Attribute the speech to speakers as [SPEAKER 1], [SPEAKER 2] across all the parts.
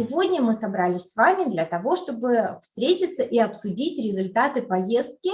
[SPEAKER 1] сегодня мы собрались с вами для того, чтобы встретиться и обсудить результаты поездки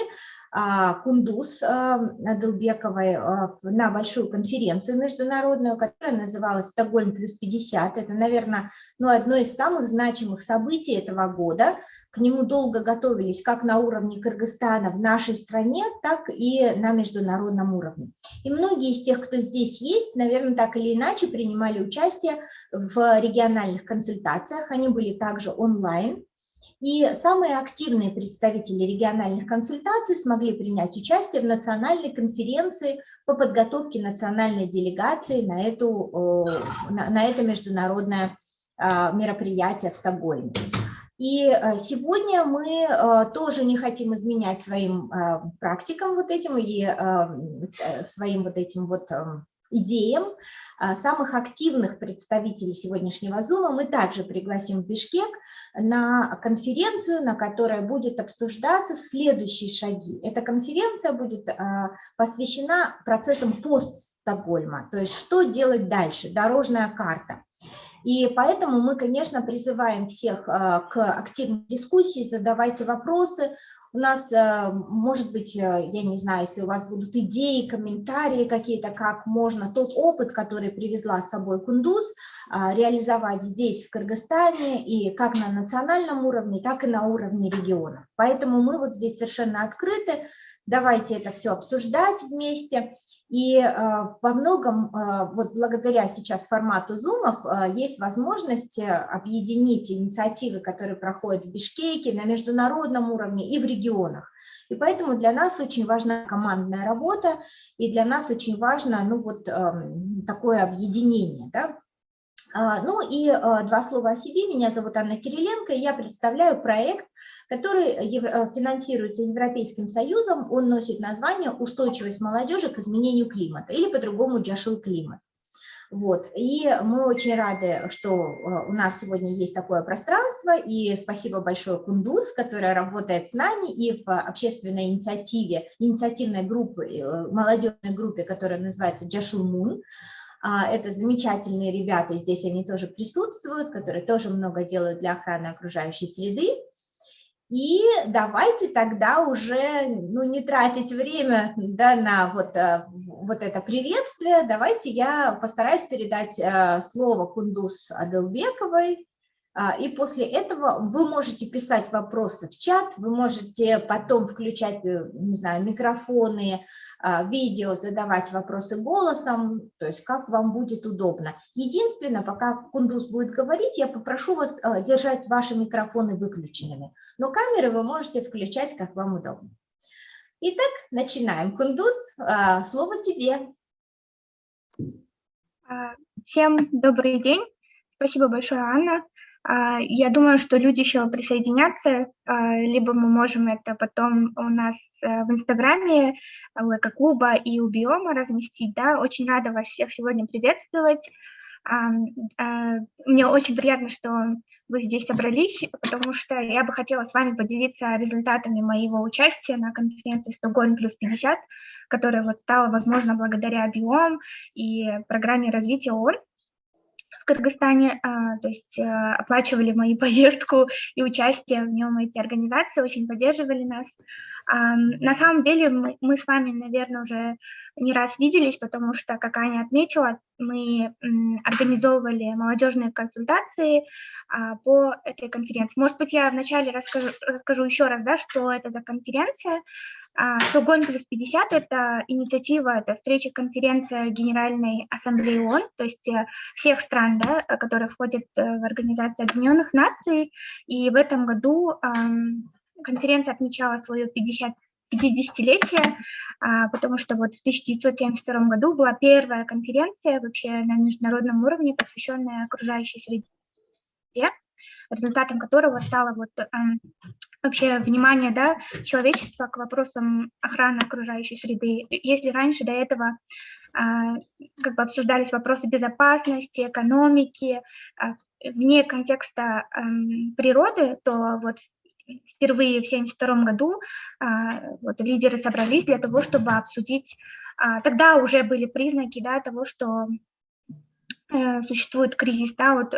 [SPEAKER 1] Кундуз Адылбековой на большую конференцию международную, которая называлась «Стокгольм плюс 50». Это, наверное, одно из самых значимых событий этого года. К нему долго готовились как на уровне Кыргызстана в нашей стране, так и на международном уровне. И многие из тех, кто здесь есть, наверное, так или иначе принимали участие в региональных консультациях. Они были также онлайн. И самые активные представители региональных консультаций смогли принять участие в национальной конференции по подготовке национальной делегации на это международное мероприятие в Стокгольме. И сегодня мы тоже не хотим изменять своим практикам вот этим и своим вот этим вот идеям. Самых активных представителей сегодняшнего Зума мы также пригласим в Бишкек на конференцию, на которой будет обсуждаться следующие шаги. Эта конференция будет посвящена процессам пост-Стокгольма, то есть что делать дальше, дорожная карта. И поэтому мы, конечно, призываем всех к активной дискуссии, задавайте вопросы. У нас, может быть, я не знаю, если у вас будут идеи, комментарии какие-то, как можно тот опыт, который привезла с собой Кундуз, реализовать здесь, в Кыргызстане, и как на национальном уровне, так и на уровне регионов. Поэтому мы вот здесь совершенно открыты. Давайте это все обсуждать вместе. И во многом, вот благодаря сейчас формату зумов, есть возможность объединить инициативы, которые проходят в Бишкеке, на международном уровне и в регионах. И поэтому для нас очень важна командная работа, и для нас очень важно такое объединение, да? Ну и два слова о себе. Меня зовут Анна Кириленко, и я представляю проект, который финансируется Европейским Союзом. Он носит название «Устойчивость молодежи к изменению климата» или по-другому «Джашил климат». Вот. И мы очень рады, что у нас сегодня есть такое пространство, и спасибо большое Кундуз, которая работает с нами и в общественной инициативной группе, молодежной группе, которая называется «Джашил Мун». Это замечательные ребята, здесь они тоже присутствуют, которые тоже много делают для охраны окружающей среды. И давайте тогда уже не тратить время, да, на вот это приветствие. Давайте я постараюсь передать слово Кундуз Адылбековой. И после этого вы можете писать вопросы в чат, вы можете потом включать, не знаю, микрофоны, видео, задавать вопросы голосом, то есть как вам будет удобно. Единственное, пока Кундуз будет говорить, я попрошу вас держать ваши микрофоны выключенными, но камеры вы можете включать, как вам удобно. Итак, начинаем. Кундуз, слово тебе.
[SPEAKER 2] Всем добрый день. Спасибо большое, Анна. Я думаю, что люди еще присоединятся, либо мы можем это потом у нас в Инстаграме у Эко-клуба и у Биома разместить. Да? Очень рада вас всех сегодня приветствовать. Мне очень приятно, что вы здесь собрались, потому что я бы хотела с вами поделиться результатами моего участия на конференции «Стокгольм плюс 50», которая вот стала возможна благодаря Биом и программе развития ООН в Кыргызстане, то есть оплачивали мою поездку и участие в нем эти организации, очень поддерживали нас. На самом деле мы с вами, наверное, уже не раз виделись, потому что, как Аня отметила, мы организовывали молодежные консультации по этой конференции. Может быть, я вначале расскажу еще раз, да, что это за конференция. Стокгольм плюс 50 – это инициатива, это встреча-конференция Генеральной Ассамблеи ООН, то есть всех стран, да, которые входят в Организацию Объединенных Наций. И в этом году конференция отмечала свое 50-летие, потому что вот в 1972 году была первая конференция вообще на международном уровне, посвященная окружающей среде, результатом которого стало вообще внимание, да, человечества к вопросам охраны окружающей среды. Если раньше до этого как бы обсуждались вопросы безопасности, экономики, вне контекста природы, то вот впервые в 1972 году вот лидеры собрались для того, чтобы обсудить. Тогда уже были признаки, да, того, что существует кризис, да, вот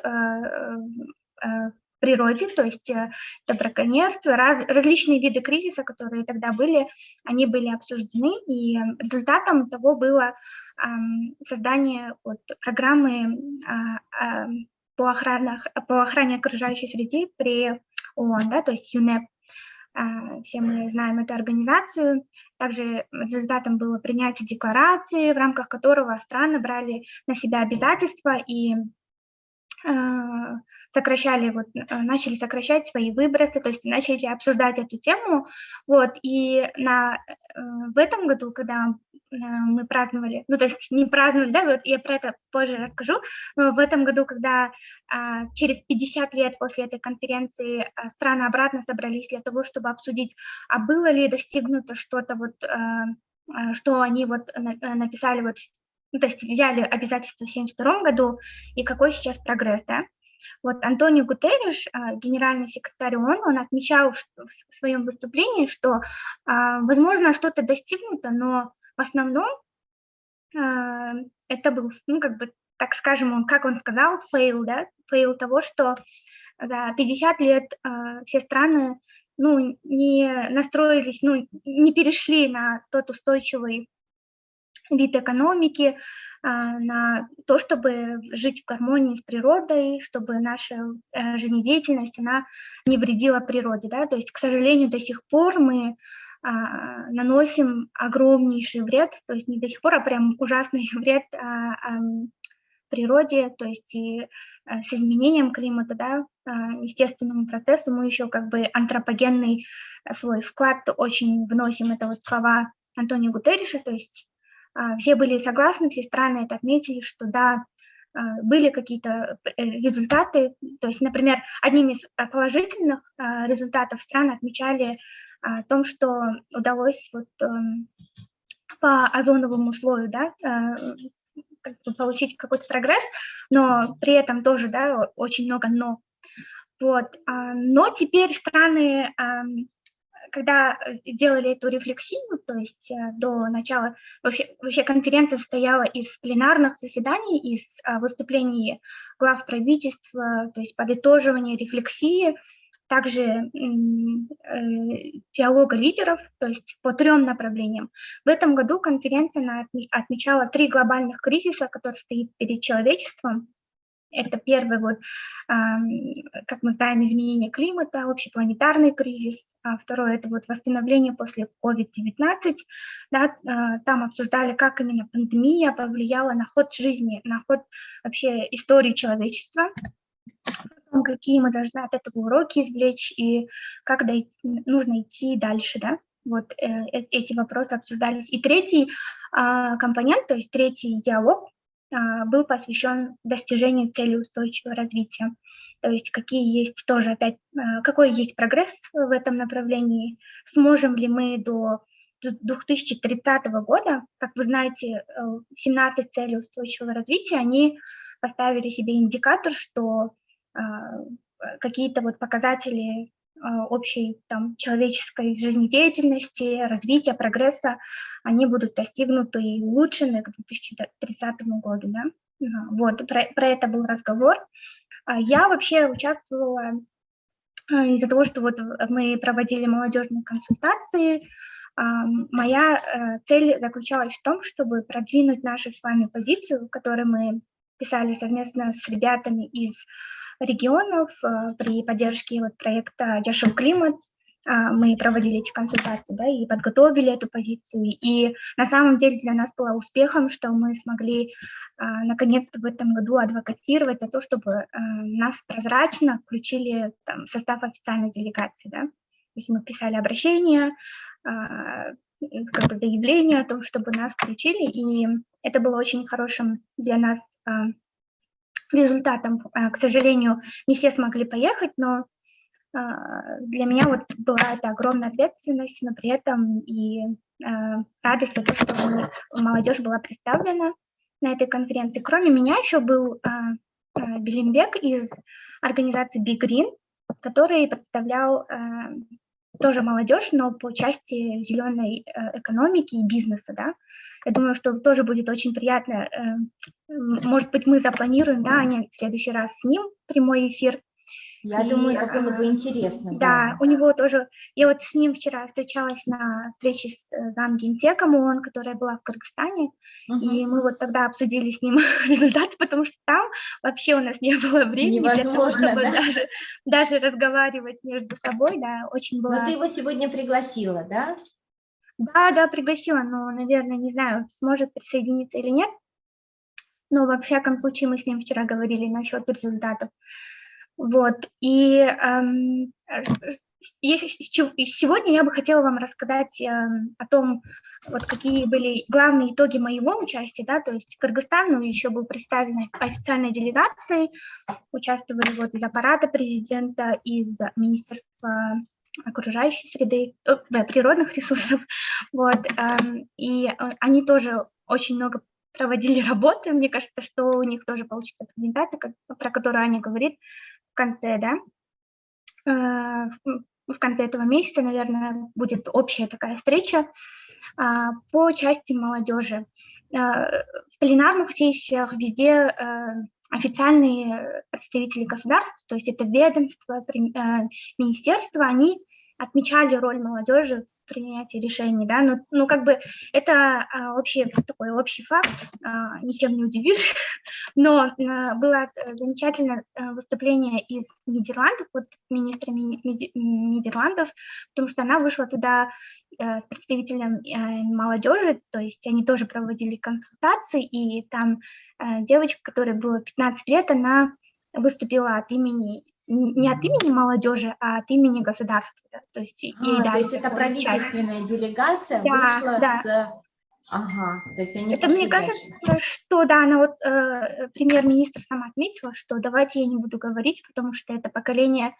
[SPEAKER 2] природе, то есть это браконьерство, различные виды кризиса, которые тогда были, они были обсуждены, и результатом того было создание вот программы по охране окружающей среды при ООН, да, то есть ЮНЕП. Все мы знаем эту организацию. Также результатом было принятие декларации, в рамках которого страны брали на себя обязательства и начали сокращать свои выбросы, то есть начали обсуждать эту тему. Вот, и в этом году, когда мы праздновали, ну, то есть не праздновали, да, вот я про это позже расскажу, но в этом году, когда через 50 лет после этой конференции страны обратно собрались для того, чтобы обсудить, а было ли достигнуто что-то, вот, что они вот написали, вот, ну, то есть взяли обязательства в 1972 году, и какой сейчас прогресс, да? Вот Антонио Гутерриш, генеральный секретарь ООН, он отмечал в своем выступлении, что, возможно, что-то достигнуто, но в основном это был, ну, как бы, так скажем, как он сказал, фейл, да, фейл того, что за 50 лет все страны, ну, не настроились, ну, не перешли на тот устойчивый вид экономики, на то, чтобы жить в гармонии с природой, чтобы наша жизнедеятельность, она не вредила природе, да, то есть, к сожалению, до сих пор мы наносим огромнейший вред, то есть не до сих пор, а прям ужасный вред природе, то есть и с изменением климата, да, естественному процессу мы еще как бы антропогенный свой вклад очень вносим, это вот слова Антонио Гутерриша, то есть все были согласны, все страны это отметили, что да, были какие-то результаты, то есть, например, одним из положительных результатов страны отмечали о том, что удалось вот по озоновому слою, да, получить какой-то прогресс, но при этом тоже, да, очень много «но». Вот. Но теперь страны, когда сделали эту рефлексию, то есть до начала, вообще конференция состояла из пленарных заседаний, из выступлений глав правительства, то есть подытоживания, рефлексии, также диалога лидеров, то есть по 3 направлениям. В этом году конференция отмечала 3 глобальных кризиса, которые стоят перед человечеством. Это первый, вот, как мы знаем, изменение климата, общепланетарный кризис. Второй – это вот восстановление после COVID-19. Да, там обсуждали, как именно пандемия повлияла на ход жизни, на ход вообще истории человечества, какие мы должны от этого уроки извлечь и как нужно идти дальше. Да? Вот эти вопросы обсуждались. И третий компонент, то есть третий диалог, был посвящен достижению целей устойчивого развития. То есть какие есть тоже опять, какой есть прогресс в этом направлении, сможем ли мы до 2030 года, как вы знаете, 17 целей устойчивого развития, они поставили себе индикатор, что какие-то вот показатели общей там человеческой жизнедеятельности, развития, прогресса, они будут достигнуты и улучшены к 2030 году. Да? Вот, про это был разговор. Я вообще участвовала из-за того, что вот мы проводили молодежные консультации. Моя цель заключалась в том, чтобы продвинуть нашу с вами позицию, которую мы писали совместно с ребятами из регионов при поддержке вот проекта «Дешев климат». Мы проводили эти консультации, да, и подготовили эту позицию. И на самом деле для нас было успехом, что мы смогли наконец-то в этом году адвокатировать за то, чтобы нас прозрачно включили там, в состав официальной делегации. Да. То есть мы писали обращение, как бы заявление о том, чтобы нас включили. И это было очень хорошим для нас результатом. К сожалению, не все смогли поехать, но для меня вот была это огромная ответственность, но при этом и радость за то, что молодежь была представлена на этой конференции. Кроме меня еще был Белимбек из организации Big Green, который представлял тоже молодежь, но по части зеленой экономики и бизнеса, да. Я думаю, что тоже будет очень приятно. Может быть, мы запланируем, да, Аня, в следующий раз с ним прямой эфир.
[SPEAKER 1] Я думаю, это было бы интересно,
[SPEAKER 2] Да,
[SPEAKER 1] да.
[SPEAKER 2] у него тоже, я вот с ним вчера встречалась на встрече с замгентеком ООН, которая была в Кыргызстане, и
[SPEAKER 1] Мгм.
[SPEAKER 2] мы вот тогда обсудили с ним результаты, потому что там вообще у нас не было времени для того,
[SPEAKER 1] Невозможно,
[SPEAKER 2] чтобы
[SPEAKER 1] да?
[SPEAKER 2] даже разговаривать между собой, да, очень
[SPEAKER 1] Но ты
[SPEAKER 2] было...
[SPEAKER 1] его сегодня пригласила, да?
[SPEAKER 2] Да, да, пригласила, но, наверное, не знаю, сможет присоединиться или нет, но во всяком случае мы с ним вчера говорили насчет результатов. Вот, и сегодня я бы хотела вам рассказать о том, вот какие были главные итоги моего участия, да, то есть Кыргызстан, ну, еще был представлен официальной делегацией, участвовали вот из аппарата президента, из Министерства окружающей среды, природных ресурсов, вот, и они тоже очень много проводили работы, мне кажется, что у них тоже получится презентация, про которую Аня говорит в конце, да, в конце этого месяца, наверное, будет общая такая встреча по части молодежи. В пленарных сессиях везде официальные представители государств, то есть это ведомства, министерства, они отмечали роль молодежи в принятии решений, да, ну как бы это такой общий факт, ничем не удивишь, но было замечательное выступление из Нидерландов, вот министра Нидерландов, потому что она вышла туда с представителем молодежи, то есть они тоже проводили консультации, и там девочка, которой было 15 лет, она выступила от имени, не от имени молодежи, а от имени государства, да, то есть ей
[SPEAKER 1] То
[SPEAKER 2] дали
[SPEAKER 1] есть это
[SPEAKER 2] такую часть.
[SPEAKER 1] правительственная делегация
[SPEAKER 2] Да,
[SPEAKER 1] вышла
[SPEAKER 2] да.
[SPEAKER 1] с... Ага, то есть они
[SPEAKER 2] Это мне
[SPEAKER 1] пошли
[SPEAKER 2] кажется,
[SPEAKER 1] дальше.
[SPEAKER 2] что да, она вот премьер-министр сама отметила, что давайте я не буду говорить, потому что это поколение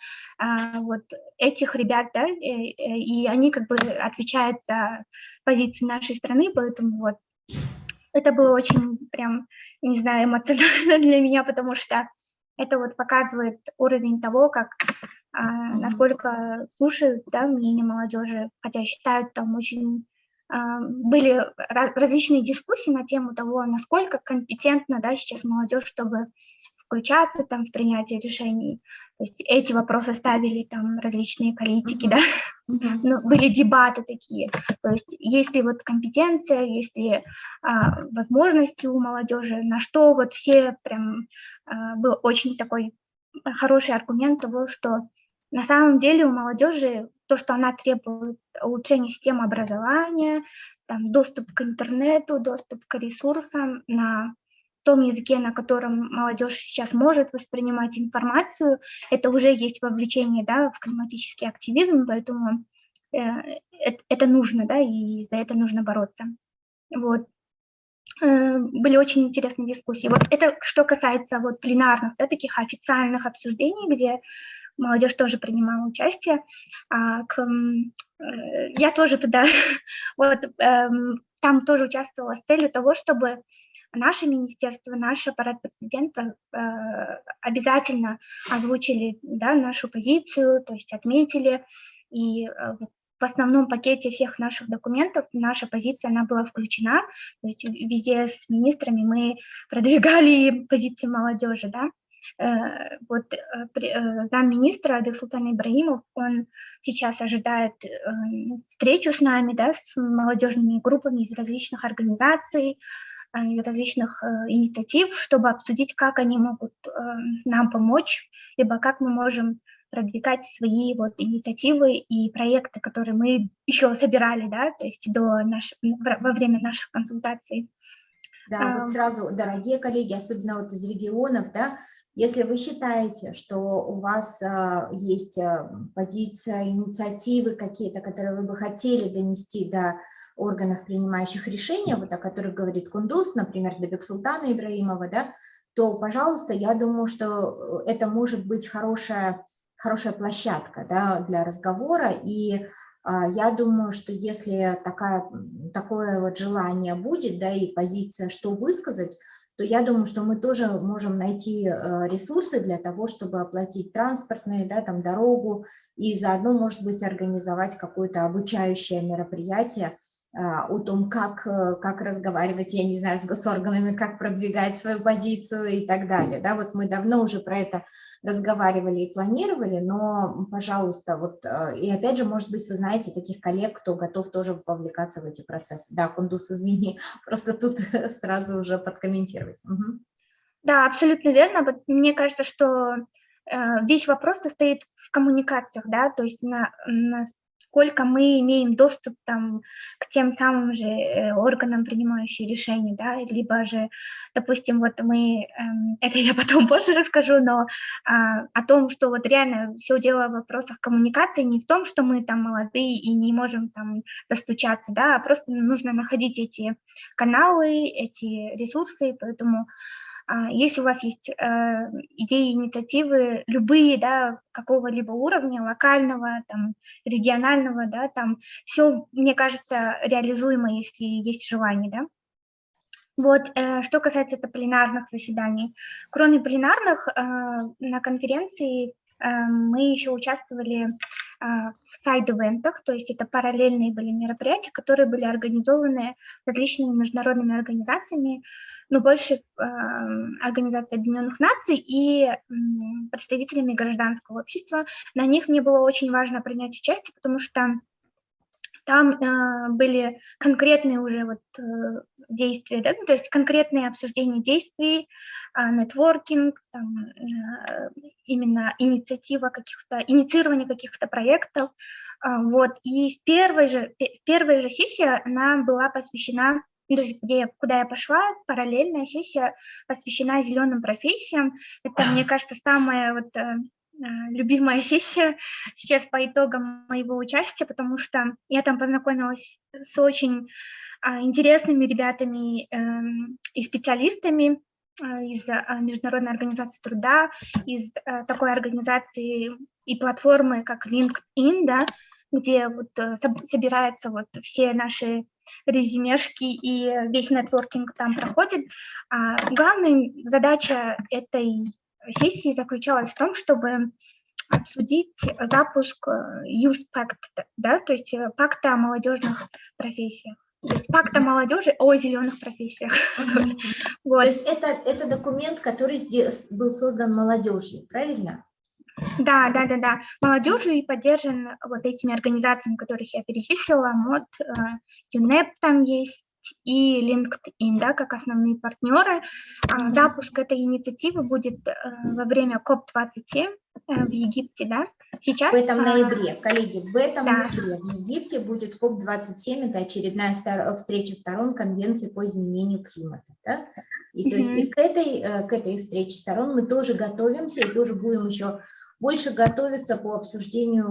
[SPEAKER 2] вот этих ребят, да, и они как бы отвечают за позиции нашей страны, поэтому вот это было очень прям, не знаю, эмоционально для меня, потому что это вот показывает уровень того, как насколько слушают, да, мнение молодежи, хотя считают там очень... Были различные дискуссии на тему того, насколько компетентна, да, сейчас молодежь, чтобы включаться там в принятие решений. То есть эти вопросы ставили там различные политики, да, но были дебаты такие. То есть есть ли вот компетенция, есть ли возможности у молодежи, на что вот все прям... Был очень такой хороший аргумент того, что на самом деле у молодежи то, что она требует улучшения системы образования, там, доступ к интернету, доступ к ресурсам на том языке, на котором молодежь сейчас может воспринимать информацию, это уже есть вовлечение, да, в климатический активизм, поэтому это нужно, да, и за это нужно бороться. Вот. Были очень интересные дискуссии. Вот это что касается вот пленарных, да, таких официальных обсуждений, где молодежь тоже принимала участие. Я тоже туда вот, там тоже участвовала с целью того, чтобы наше министерство, наш аппарат президента обязательно озвучили, да, нашу позицию, то есть отметили, и в основном пакете всех наших документов наша позиция, она была включена, то есть везде с министрами мы продвигали позиции молодежи, да. Вот замминистра Бексултан Ибраимов, он сейчас ожидает встречу с нами, да, с молодежными группами из различных организаций, из различных инициатив, чтобы обсудить, как они могут нам помочь, либо как мы можем продвигать свои вот инициативы и проекты, которые мы еще собирали, да, то есть во время наших консультаций.
[SPEAKER 1] Да, вот сразу, дорогие коллеги, особенно вот из регионов, да, если вы считаете, что у вас есть позиция, инициативы какие-то, которые вы бы хотели донести до органов, принимающих решения, вот о которых говорит Кундуз, например, до Бексултана Ибраимова, да, то, пожалуйста, я думаю, что это может быть хорошая площадка, да, для разговора, и я думаю, что если такое вот желание будет, да, и позиция, что высказать, то я думаю, что мы тоже можем найти ресурсы для того, чтобы оплатить транспортные, да, там, дорогу, и заодно, может быть, организовать какое-то обучающее мероприятие о том, как разговаривать, я не знаю, с госорганами, как продвигать свою позицию и так далее. Да, вот мы давно уже про это разговаривали и планировали, но, пожалуйста, вот, и опять же, может быть, вы знаете таких коллег, кто готов тоже вовлекаться в эти процессы. Да, Кундус, извини, просто тут сразу уже подкомментировать. Угу.
[SPEAKER 2] Да, абсолютно верно. Вот мне кажется, что весь вопрос состоит в коммуникациях, да, то есть насколько мы имеем доступ там к тем самым же органам, принимающим решения, да, либо же, допустим, вот мы, это я потом позже расскажу, но о том, что вот реально все дело в вопросах коммуникации, не в том, что мы там молодые и не можем там достучаться, да, а просто нужно находить эти каналы, эти ресурсы, поэтому если у вас есть идеи, инициативы, любые, да, какого-либо уровня, локального, там, регионального, да, там, все, мне кажется, реализуемо, если есть желание, да. Вот, что касается это пленарных заседаний. Кроме пленарных, на конференции мы еще участвовали в сайд-ивентах, то есть это параллельные были мероприятия, которые были организованы различными международными организациями, но больше Организацией Объединенных Наций и представителями гражданского общества. На них мне было очень важно принять участие, потому что там были конкретные уже вот действия, да, ну, то есть конкретные обсуждения действий, нетворкинг, там, именно инициирование каких-то проектов. Вот. И первая же сессия, она была посвящена, то есть куда я пошла, параллельная сессия посвящена зеленым профессиям. Это, мне кажется, самая вот любимая сессия сейчас по итогам моего участия, потому что я там познакомилась с очень интересными ребятами и специалистами из Международной организации труда, из такой организации и платформы, как LinkedIn, да, где вот собираются вот все наши резюмешки и весь нетворкинг там проходит. Главная задача этой сессии заключалась в том, чтобы обсудить запуск Youth Pact, да, то есть пакта о молодежных профессиях. То есть пакта молодежи о зеленых профессиях.
[SPEAKER 1] Вот. То есть это документ, который был создан молодежью, правильно?
[SPEAKER 2] Да. Молодежью и поддержан вот этими организациями, которых я перечислила, МОД, ЮНЕП там есть, и LinkedIn, да, как основные партнеры. Запуск этой инициативы будет во время КОП-27 в Египте, да. Сейчас,
[SPEAKER 1] в этом ноябре, коллеги, в этом ноябре в Египте будет КОП-27, это очередная встреча сторон Конвенции по изменению климата, да? И то есть и к этой встрече сторон мы тоже готовимся и тоже будем еще больше готовиться по обсуждению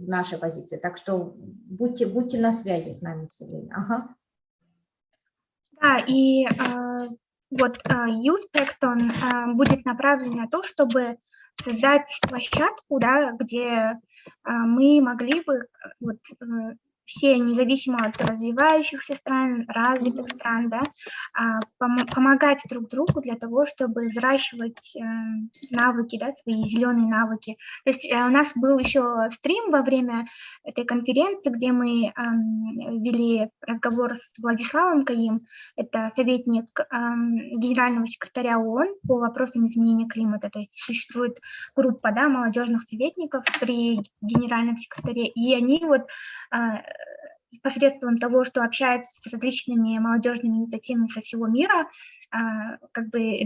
[SPEAKER 1] нашей позиции. Так что будьте на связи с нами все время. Ага.
[SPEAKER 2] Да, и вот Youth Pact, он будет направлен на то, чтобы создать площадку, да, где мы могли бы вот, все, независимо от развивающихся стран, развитых стран, да, помогать друг другу для того, чтобы взращивать навыки, да, свои зеленые навыки. То есть у нас был еще стрим во время этой конференции, где мы вели разговор с Владиславом Каим, это советник генерального секретаря ООН по вопросам изменения климата. То есть существует группа, да, молодежных советников при генеральном секретаре, и они вот посредством того, что общаются с различными молодежными инициативами со всего мира, как бы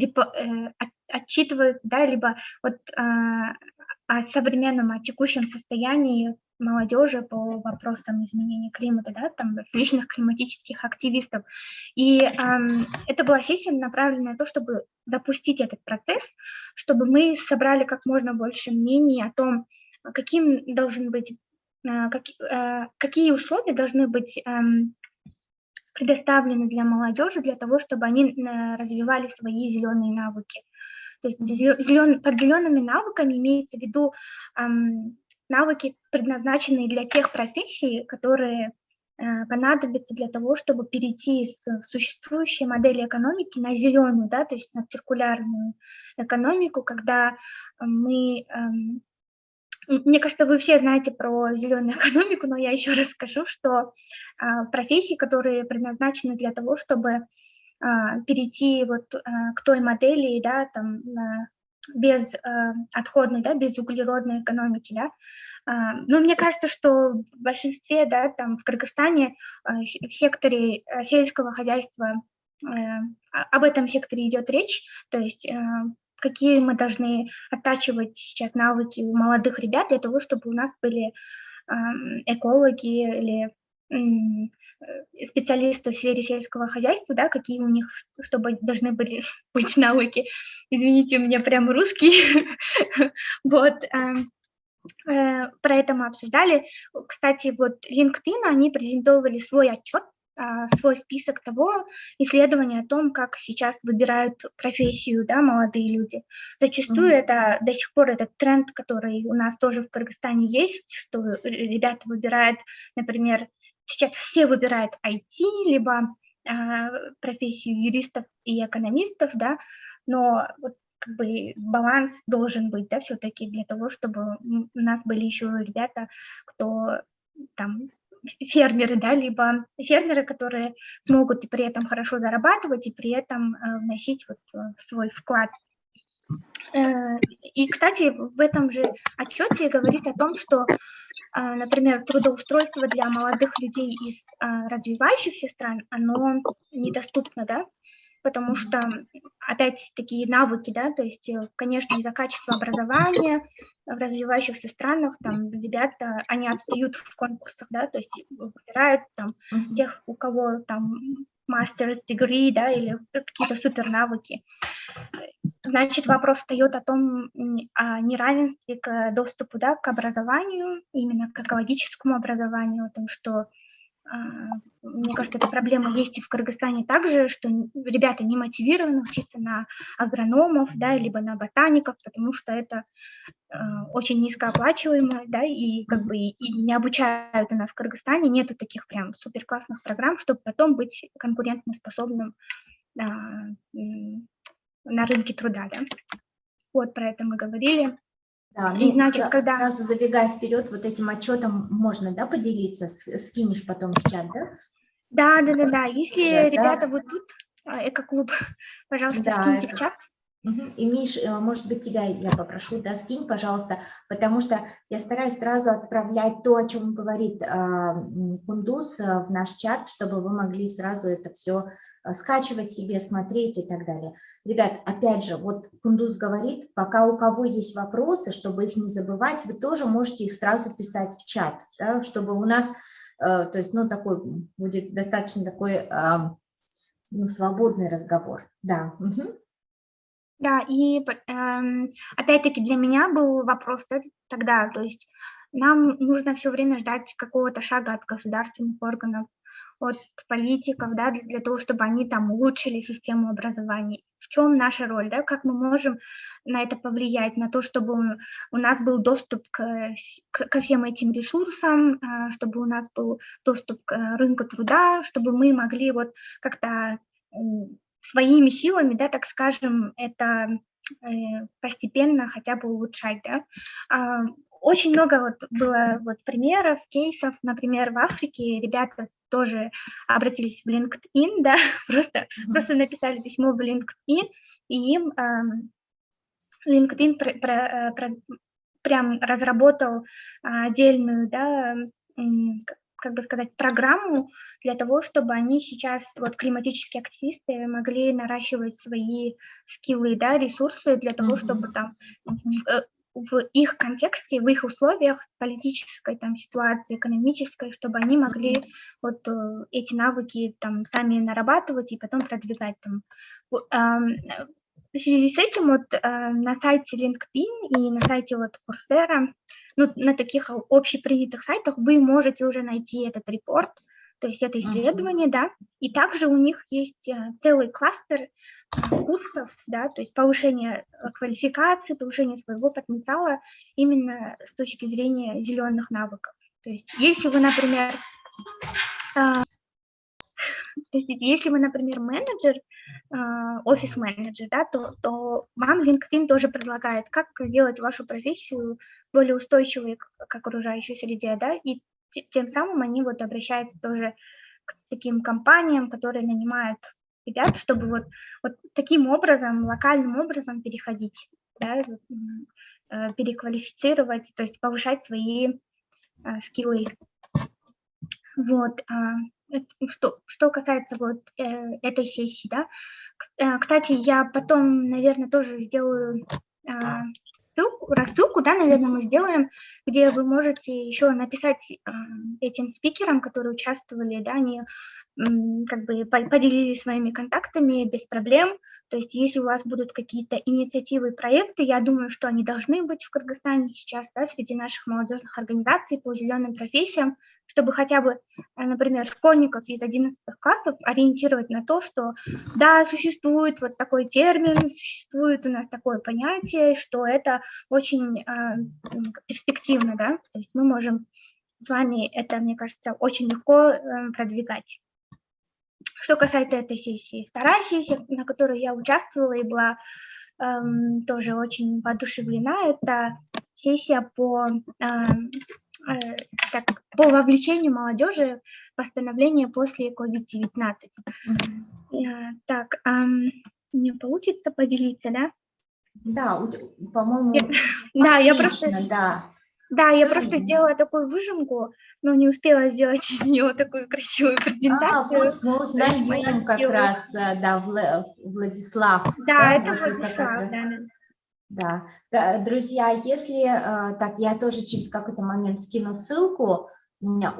[SPEAKER 2] отчитываются, да, либо вот о современном, о текущем состоянии молодежи по вопросам изменения климата, да, там различных климатических активистов. И это была сессия, направленная на то, чтобы запустить этот процесс, чтобы мы собрали как можно больше мнений о том, каким должен быть, какие условия должны быть предоставлены для молодежи для того, чтобы они развивали свои зеленые навыки. То есть под зелеными навыками имеется в виду навыки, предназначенные для тех профессий, которые понадобятся для того, чтобы перейти с существующей модели экономики на зеленую, да, то есть на циркулярную экономику, когда мы... Мне кажется, вы все знаете про зеленую экономику, но я еще раз скажу, что профессии, которые предназначены для того, чтобы перейти вот к той модели, да, там, отходной, да, без углеродной экономики, да. Но мне кажется, что в большинстве, да, там в Кыргызстане в секторе сельского хозяйства об этом секторе идет речь, то есть какие мы должны оттачивать сейчас навыки у молодых ребят для того, чтобы у нас были экологи или специалисты в сфере сельского хозяйства, да, какие у них, чтобы должны были быть навыки. Извините, у меня прям русский. Вот. Про это мы обсуждали. Кстати, вот LinkedIn, они презентовали свой отчет, свой список того исследования о том, как сейчас выбирают профессию, да, молодые люди. Зачастую это до сих пор этот тренд, который у нас тоже в Кыргызстане есть, что ребята выбирают, например, сейчас все выбирают IT, либо профессию юристов и экономистов, да, но вот как бы баланс должен быть, да, все-таки для того, чтобы у нас были еще ребята, кто там фермеры, да, либо фермеры, которые смогут и при этом хорошо зарабатывать, и при этом вносить вот свой вклад. И, кстати, в этом же отчете говорится о том, что, например, трудоустройство для молодых людей из развивающихся стран, оно недоступно, да, потому что, опять, такие навыки, да, то есть, конечно, из-за качества образования в развивающихся странах, там, ребята, они отстают в конкурсах, да, то есть выбирают там тех, у кого там master's degree, да, или какие-то супер навыки. Значит, вопрос встает о том, о неравенстве к доступу, да, к образованию, именно к экологическому образованию, о том, что мне кажется, эта проблема есть и в Кыргызстане также, что ребята не мотивированы учиться на агрономов, да, либо на ботаников, потому что это очень низкооплачиваемо, да, и как бы и не обучают у нас в Кыргызстане, нету таких прям суперклассных программ, чтобы потом быть конкурентоспособным на рынке труда, да. Вот про это мы говорили.
[SPEAKER 1] Да,
[SPEAKER 2] и значит, когда...
[SPEAKER 1] сразу забегая вперед, вот этим отчетом можно, да, поделиться, скинешь потом в чат, да?
[SPEAKER 2] Да. Если ребята вот тут, эко-клуб, пожалуйста, скиньте в чат.
[SPEAKER 1] И, Миш, может быть, тебя я попрошу, да, скинь, пожалуйста, потому что я стараюсь сразу отправлять то, о чем говорит Кундуз, в наш чат, чтобы вы могли сразу это все скачивать себе, смотреть и так далее. Ребят, опять же, вот Кундуз говорит, пока у кого есть вопросы, чтобы их не забывать, вы тоже можете их сразу писать в чат, да, чтобы у нас, то есть, ну, такой будет достаточно такой, ну, свободный разговор, да.
[SPEAKER 2] Да, и опять-таки для меня был вопрос тогда, то есть нам нужно все время ждать какого-то шага от государственных органов, от политиков, да, для того, чтобы они там улучшили систему образования. В чем наша роль, да, как мы можем на это повлиять, на то, чтобы у нас был доступ ко всем этим ресурсам, чтобы у нас был доступ к рынку труда, чтобы мы могли вот как-то своими силами, да, так скажем, это постепенно хотя бы улучшать, да. Очень много вот было вот примеров, кейсов, например, в Африке ребята тоже обратились в LinkedIn, да, просто написали письмо в LinkedIn, и им LinkedIn прям разработал отдельную, да, как бы сказать, программу для того, чтобы они сейчас, вот климатические активисты, могли наращивать свои скиллы, да, ресурсы для того, чтобы там в их контексте, в их условиях политической там ситуации, экономической, чтобы они могли вот эти навыки там сами нарабатывать и потом продвигать там. В связи с этим вот на сайте LinkedIn и на сайте вот Coursera, ну, на таких общепринятых сайтах вы можете уже найти этот репорт, то есть это исследование, да, и также у них есть целый кластер курсов, да, то есть повышение квалификации, повышение своего потенциала именно с точки зрения зеленых навыков. То есть если вы, например, менеджер, офис-менеджер, да, то вам LinkedIn тоже предлагает, как сделать вашу профессию более устойчивой к окружающей среде, да, и тем самым они вот обращаются тоже к таким компаниям, которые нанимают ребят, чтобы вот таким образом, локальным образом переходить да, переквалифицировать, то есть повышать свои скиллы. Вот. Что касается вот этой сессии, да. Кстати, я потом, наверное, тоже сделаю рассылку, да, наверное, мы сделаем, где вы можете еще написать этим спикерам, которые участвовали, да, они как бы поделились своими контактами без проблем. То есть если у вас будут какие-то инициативы, проекты, я думаю, что они должны быть в Кыргызстане сейчас, да, среди наших молодежных организаций по зеленым профессиям, чтобы хотя бы, например, школьников из 11 классов ориентировать на то, что да, существует вот такой термин, существует у нас такое понятие, что это очень перспективно, да, то есть мы можем с вами это, мне кажется, очень легко продвигать. Что касается этой сессии, вторая сессия, на которой я участвовала и была тоже очень воодушевлена, это сессия по вовлечению молодежи в восстановление после COVID-19. Так, мне получится поделиться, да?
[SPEAKER 1] Да, по-моему,
[SPEAKER 2] да, я просто сделала такую выжимку, но не успела сделать из нее такую красивую презентацию.
[SPEAKER 1] Вот мы узнаем как раз, да, Владислав.
[SPEAKER 2] Да, это Владислав,
[SPEAKER 1] да. Друзья, если так, я тоже через какой-то момент скину ссылку в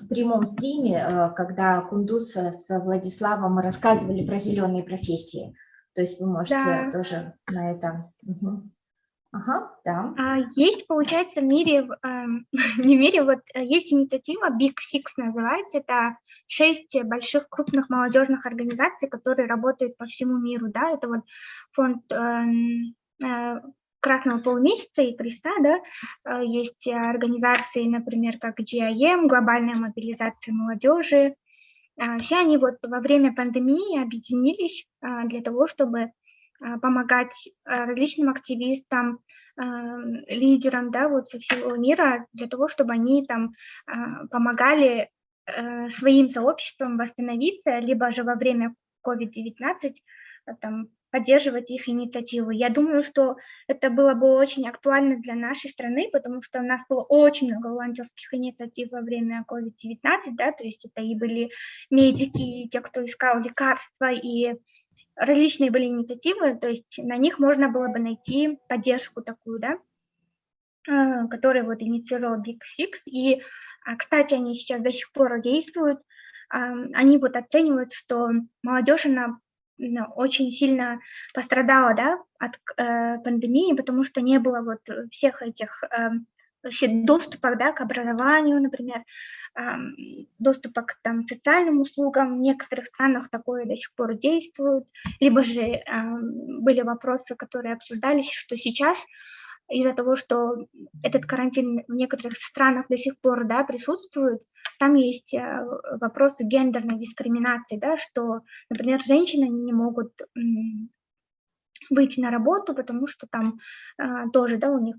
[SPEAKER 1] прямом стриме, когда Кундус с Владиславом рассказывали про зеленые профессии. То есть вы можете тоже на это... Ага, да.
[SPEAKER 2] Есть, получается, в мире, не в мире, вот есть инициатива Big Six называется, это 6 больших крупных молодежных организаций, которые работают по всему миру, да, это вот фонд Красного полумесяца и Креста, да, есть организации, например, как GIM, Глобальная мобилизация молодежи, все они вот во время пандемии объединились для того, чтобы помогать различным активистам, лидерам, да, вот со всего мира, для того, чтобы они там помогали своим сообществам восстановиться, либо же во время COVID-19 там поддерживать их инициативы. Я думаю, что это было бы очень актуально для нашей страны, потому что у нас было очень много волонтерских инициатив во время COVID-19, да, то есть это и были медики, и те, кто искал лекарства, и различные были инициативы, то есть на них можно было бы найти поддержку такую, да, которую вот инициировал Big Six. И, кстати, они сейчас до сих пор действуют. Они вот оценивают, что молодежь, она очень сильно пострадала, да, от пандемии, потому что не было вот всех этих доступа, да, к образованию, например, доступа к там, социальным услугам. В некоторых странах такое до сих пор действует. Либо же были вопросы, которые обсуждались, что сейчас из-за того, что этот карантин в некоторых странах до сих пор, да, присутствует, там есть вопросы гендерной дискриминации, да, что, например, женщины не могут выйти на работу, потому что там тоже, да, у них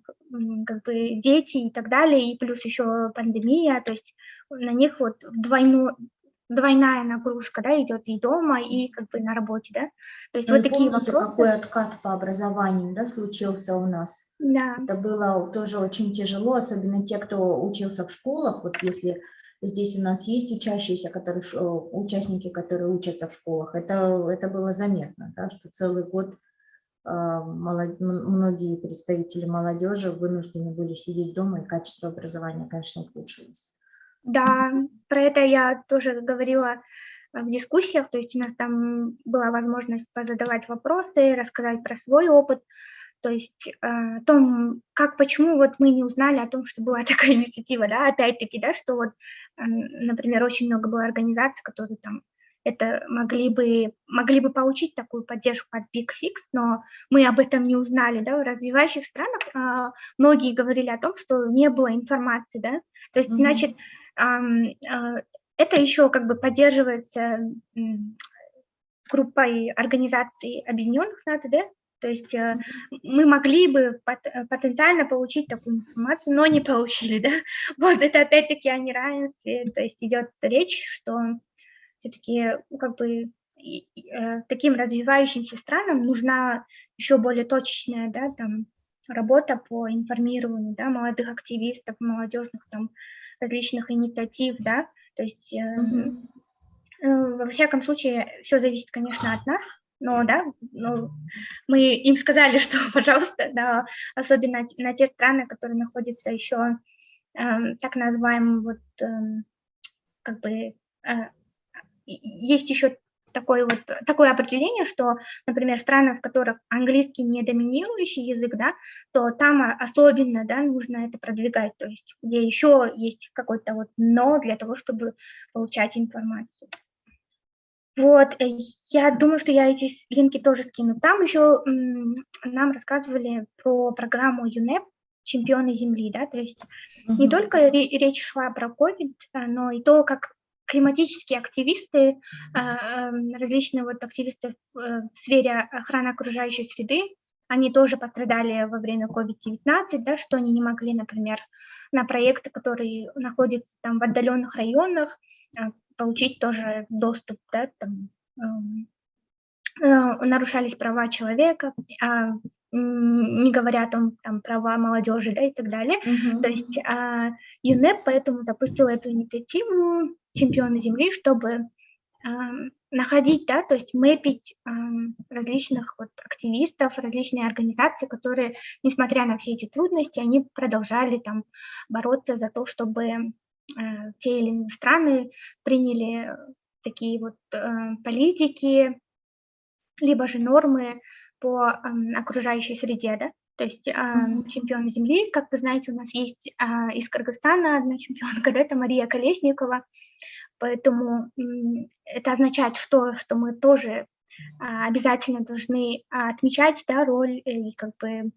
[SPEAKER 2] как бы дети и так далее, и плюс еще пандемия, то есть на них вот двойная нагрузка, да, идет и дома, и как бы на работе, да. То есть вот такие
[SPEAKER 1] вопросы. Какой откат по образованию, да, случился у нас.
[SPEAKER 2] Да.
[SPEAKER 1] Это было тоже очень тяжело, особенно те, кто учился в школах. Вот если здесь у нас есть учащиеся, участники, которые учатся в школах, это было заметно, да, что целый год многие представители молодежи вынуждены были сидеть дома, и качество образования, конечно, ухудшилось.
[SPEAKER 2] Да, про это я тоже говорила в дискуссиях, то есть у нас там была возможность позадавать вопросы, рассказать про свой опыт, то есть о том, почему вот мы не узнали о том, что была такая инициатива, да, опять-таки, да, что вот, например, очень много было организаций, которые там это могли бы получить такую поддержку от Big Six, но мы об этом не узнали, да, в развивающих странах многие говорили о том, что не было информации, да, то есть, значит, это еще как бы поддерживается группой Организации Объединенных Наций, да, то есть мы могли бы потенциально получить такую информацию, но не получили, да, вот это опять-таки о неравенстве, то есть идет речь, что все-таки как бы таким развивающимся странам нужна еще более точечная, да, там, работа по информированию, да, молодых активистов, молодежных там различных инициатив, да, то есть во всяком случае все зависит, конечно, от нас, но, да, ну, мы им сказали, что, пожалуйста, да, особенно на те страны, которые находятся еще так называемым вот как бы есть еще такое определение, что, например, страны, в которых английский не доминирующий язык, да, то там особенно, да, нужно это продвигать, то есть где еще есть какой-то вот «но» для того, чтобы получать информацию. Вот, я думаю, что я эти линки тоже скину. Там еще нам рассказывали про программу ЮНЕП «Чемпионы Земли», да, то есть не только речь шла про COVID, но и то, как климатические активисты, различные вот активисты в сфере охраны окружающей среды, они тоже пострадали во время COVID-19, да, что они не могли, например, на проекты, которые находятся там в отдаленных районах, получить тоже доступ, да, там, нарушались права человека, не говоря о том, там, права молодежи, да, и так далее. То есть ЮНЕП поэтому запустил эту инициативу «Чемпионы Земли», чтобы находить, да, то есть мэпить различных вот активистов, различные организации, которые, несмотря на все эти трудности, они продолжали там бороться за то, чтобы те или иные страны приняли такие вот политики, либо же нормы по окружающей среде, да. То есть чемпионы Земли, как вы знаете, у нас есть из Кыргызстана одна чемпионка, да, это Мария Колесникова. Поэтому это означает, что мы тоже обязательно должны отмечать, да, роль и как бы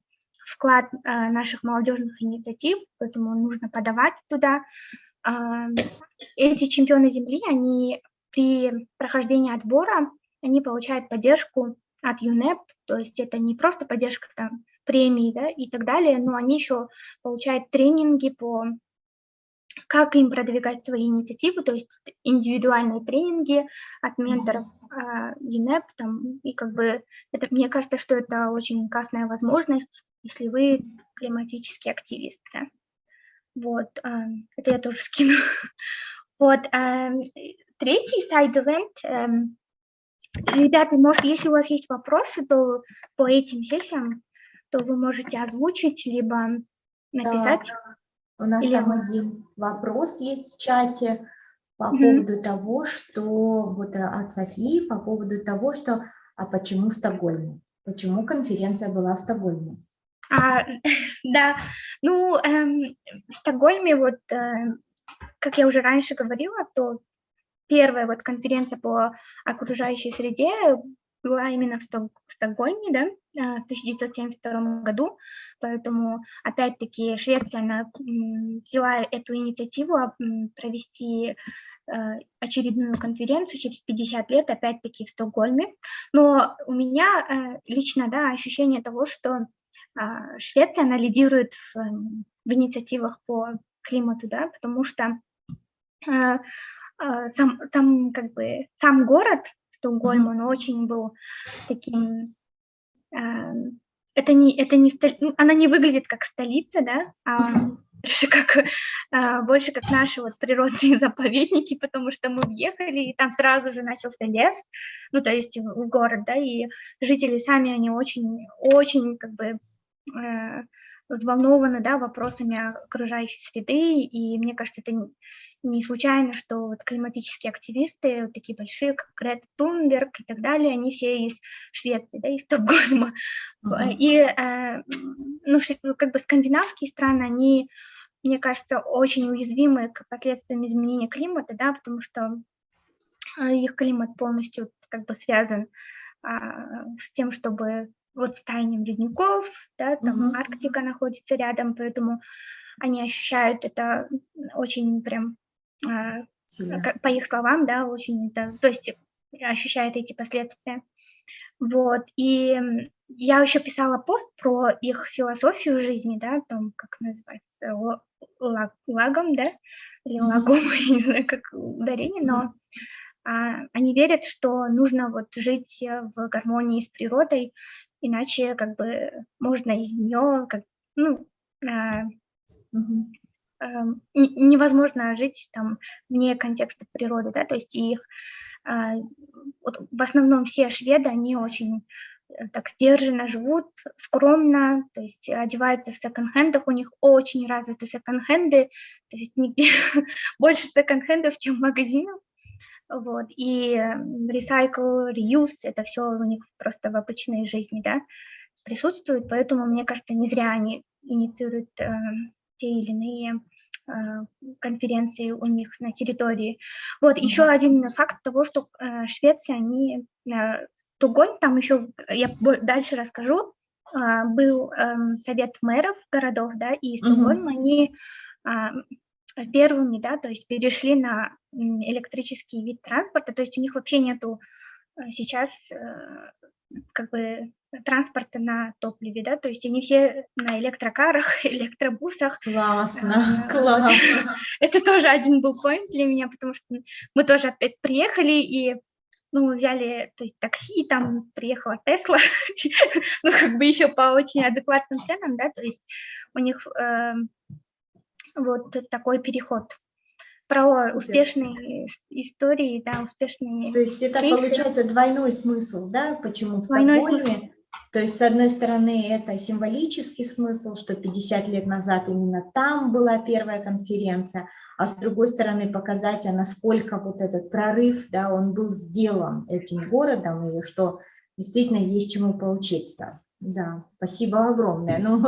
[SPEAKER 2] вклад наших молодежных инициатив, поэтому нужно подавать туда. Эти чемпионы Земли, они при прохождении отбора, они получают поддержку от ЮНЕП, то есть это не просто поддержка там премий, да, и так далее, но они еще получают тренинги по как им продвигать свои инициативы, то есть индивидуальные тренинги от менторов ЮНЕП, там, и как бы это, мне кажется, что это очень классная возможность, если вы климатический активист, да. Вот, это я тоже скину. Вот, третий сайд-ивент. Ребята, может, если у вас есть вопросы, то по этим сессиям, то вы можете озвучить, либо написать.
[SPEAKER 1] Да, у нас там один вопрос есть в чате по поводу того, что вот от Софии, по поводу того, что а почему в Стокгольме? Почему конференция была в Стокгольме?
[SPEAKER 2] Да, ну, в Стокгольме, вот, как я уже раньше говорила, то первая вот конференция по окружающей среде была именно в Стокгольме, да, в 1972 году, поэтому, опять-таки, Швеция, она взяла эту инициативу провести очередную конференцию через 50 лет, опять-таки, в Стокгольме. Но у меня лично, да, ощущение того, что Швеция, она лидирует в инициативах по климату, да, потому что сам город Стокгольм, он очень был таким, она не выглядит как столица, да, больше как наши вот природные заповедники, потому что мы въехали, и там сразу же начался лес, ну, то есть в город, да, и жители сами, они очень как бы взволнованы, да, вопросами окружающей среды, и мне кажется, это не случайно, что вот климатические активисты, вот такие большие, как Грета Тунберг и так далее, они все из Швеции, да, из Стокгольма. И, ну, как бы скандинавские страны, они, мне кажется, очень уязвимы к последствиям изменения климата, да, потому что их климат полностью как бы связан с тем, чтобы вот с таянием ледников, да, там Арктика находится рядом, поэтому они ощущают это очень прям, по их словам, да, очень, да, то есть ощущают эти последствия. Вот, и я еще писала пост про их философию жизни, да, там, как называется, лагом, да, или лагом, я не знаю, как ударение, но они верят, что нужно вот жить в гармонии с природой, иначе как бы можно из нее, невозможно жить там вне контекста природы, да, то есть их вот в основном все шведы, они очень так сдержанно живут, скромно, то есть одеваются в секонд-хендах, у них очень развиты секонд-хенды, то есть нигде больше секонд-хендов, чем магазинов, вот, и recycle, reuse, это все у них просто в обычной жизни, да, присутствует, поэтому, мне кажется, не зря они инициируют те или иные конференции у них на территории. Вот, еще один факт того, что Швеция, они, Стокгольм, там еще, я дальше расскажу, был совет мэров городов, да, и Стокгольм, они первыми, да, то есть перешли на электрический вид транспорта, то есть у них вообще нету сейчас как бы транспорта на топливе, да, то есть они все на электрокарах, электробусах.
[SPEAKER 1] Классно, классно.
[SPEAKER 2] Это тоже один был поинт для меня, потому что мы тоже опять приехали и, мы взяли, то есть такси, там приехала Тесла, ну, как бы еще по очень адекватным ценам, да, то есть у них вот такой переход. Про успешные истории, да, успешные
[SPEAKER 1] То есть это
[SPEAKER 2] кейсы.
[SPEAKER 1] получается двойной смысл, да, почему в
[SPEAKER 2] Двойной
[SPEAKER 1] Стокгольме?
[SPEAKER 2] смысл.
[SPEAKER 1] То есть, с одной стороны, это символический смысл, что 50 лет назад именно там была первая конференция, а с другой стороны, показать, насколько вот этот прорыв, да, он был сделан этим городом, и что действительно есть чему поучиться. Да, спасибо огромное. Ну,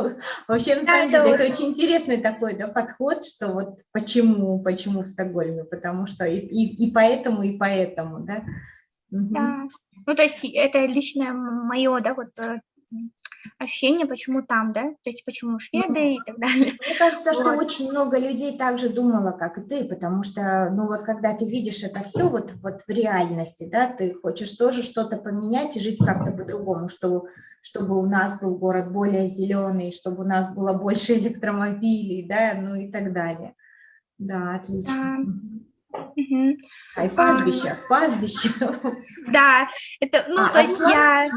[SPEAKER 1] вообще, на самом деле, это очень интересный такой, да, подход, что вот почему в Стокгольме, потому что и поэтому, да.
[SPEAKER 2] Да. Ну, то есть это личное мое, да, вот ощущение, почему там, да, то есть почему шведы и так далее.
[SPEAKER 1] Мне кажется, что
[SPEAKER 2] Вот.
[SPEAKER 1] очень много людей также думало, как и ты, потому что, ну вот когда ты видишь это все вот в реальности, да, ты хочешь тоже что-то поменять и жить как-то по-другому, чтобы у нас был город более зеленый, чтобы у нас было больше электромобилей, да, ну и так далее. Да, отлично.
[SPEAKER 2] Угу.
[SPEAKER 1] А и пастбище.
[SPEAKER 2] Да, это, ну, то есть я...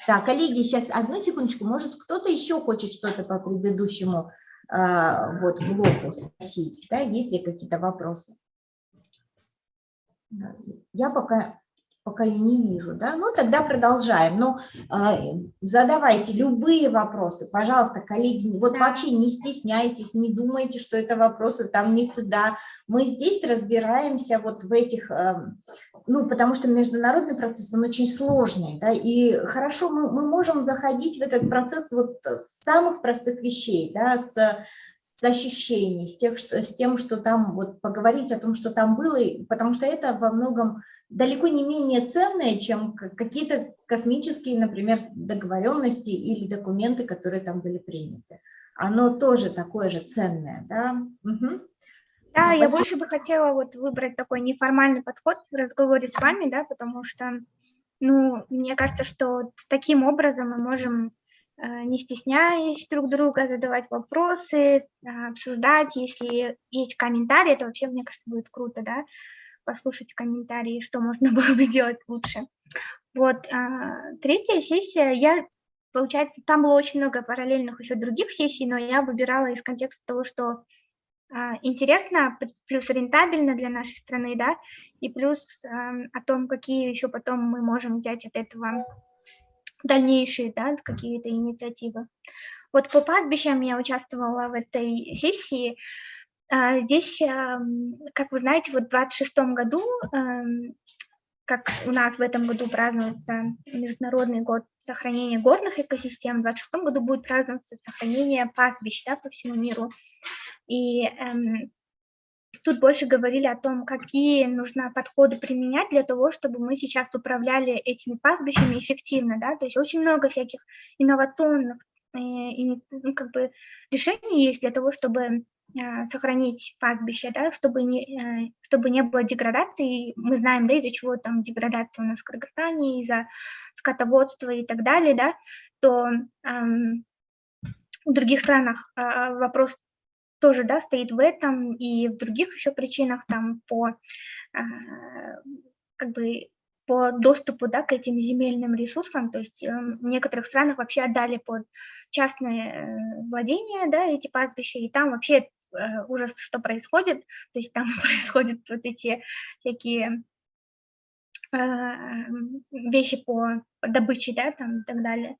[SPEAKER 1] Да, коллеги, сейчас одну секундочку, может кто-то еще хочет что-то по предыдущему вот блоку спросить, да, есть ли какие-то вопросы? Я пока и не вижу, да, ну тогда продолжаем, но задавайте любые вопросы, пожалуйста, коллеги, вот вообще не стесняйтесь, не думайте, что это вопросы там не туда, мы здесь разбираемся вот в этих, ну, потому что международный процесс, он очень сложный, да, и хорошо, мы можем заходить в этот процесс вот с самых простых вещей, да, с ощущений, с тем, что там, вот поговорить о том, что там было, потому что это во многом далеко не менее ценное, чем какие-то космические, например, договоренности или документы, которые там были приняты. Оно тоже такое же ценное, да? Угу.
[SPEAKER 2] Да, я больше бы хотела вот выбрать такой неформальный подход в разговоре с вами, да, потому что, ну, мне кажется, что таким образом мы можем, не стесняясь друг друга, задавать вопросы, обсуждать, если есть комментарии, это вообще, мне кажется, будет круто, да, послушать комментарии, что можно было бы сделать лучше. Вот, третья сессия, получается, там было очень много параллельных еще других сессий, но я выбирала из контекста того, что интересно, плюс рентабельно для нашей страны, да, и плюс о том, какие еще потом мы можем взять от этого дальнейшие, да, какие-то инициативы. Вот по пастбищам я участвовала в этой сессии. Здесь, как вы знаете, вот в 2026 году, как у нас в этом году празднуется Международный год сохранения горных экосистем, в 2026 году будет праздноваться сохранение пастбищ, да, по всему миру. И тут больше говорили о том, какие нужно подходы применять для того, чтобы мы сейчас управляли этими пастбищами эффективно, да, то есть очень много всяких инновационных как бы решений есть для того, чтобы сохранить пастбище, да, чтобы не было деградации. Мы знаем, да, из-за чего там деградация у нас в Кыргызстане, из-за скотоводства и так далее, да, то в других странах вопрос тоже, да, стоит в этом и в других еще причинах, там, по как бы по доступу, да, к этим земельным ресурсам, то есть в некоторых странах вообще отдали под частное владение, да, эти пастбища, и там вообще ужас, что происходит, то есть там происходят вот эти всякие вещи по добыче, да, там и так далее.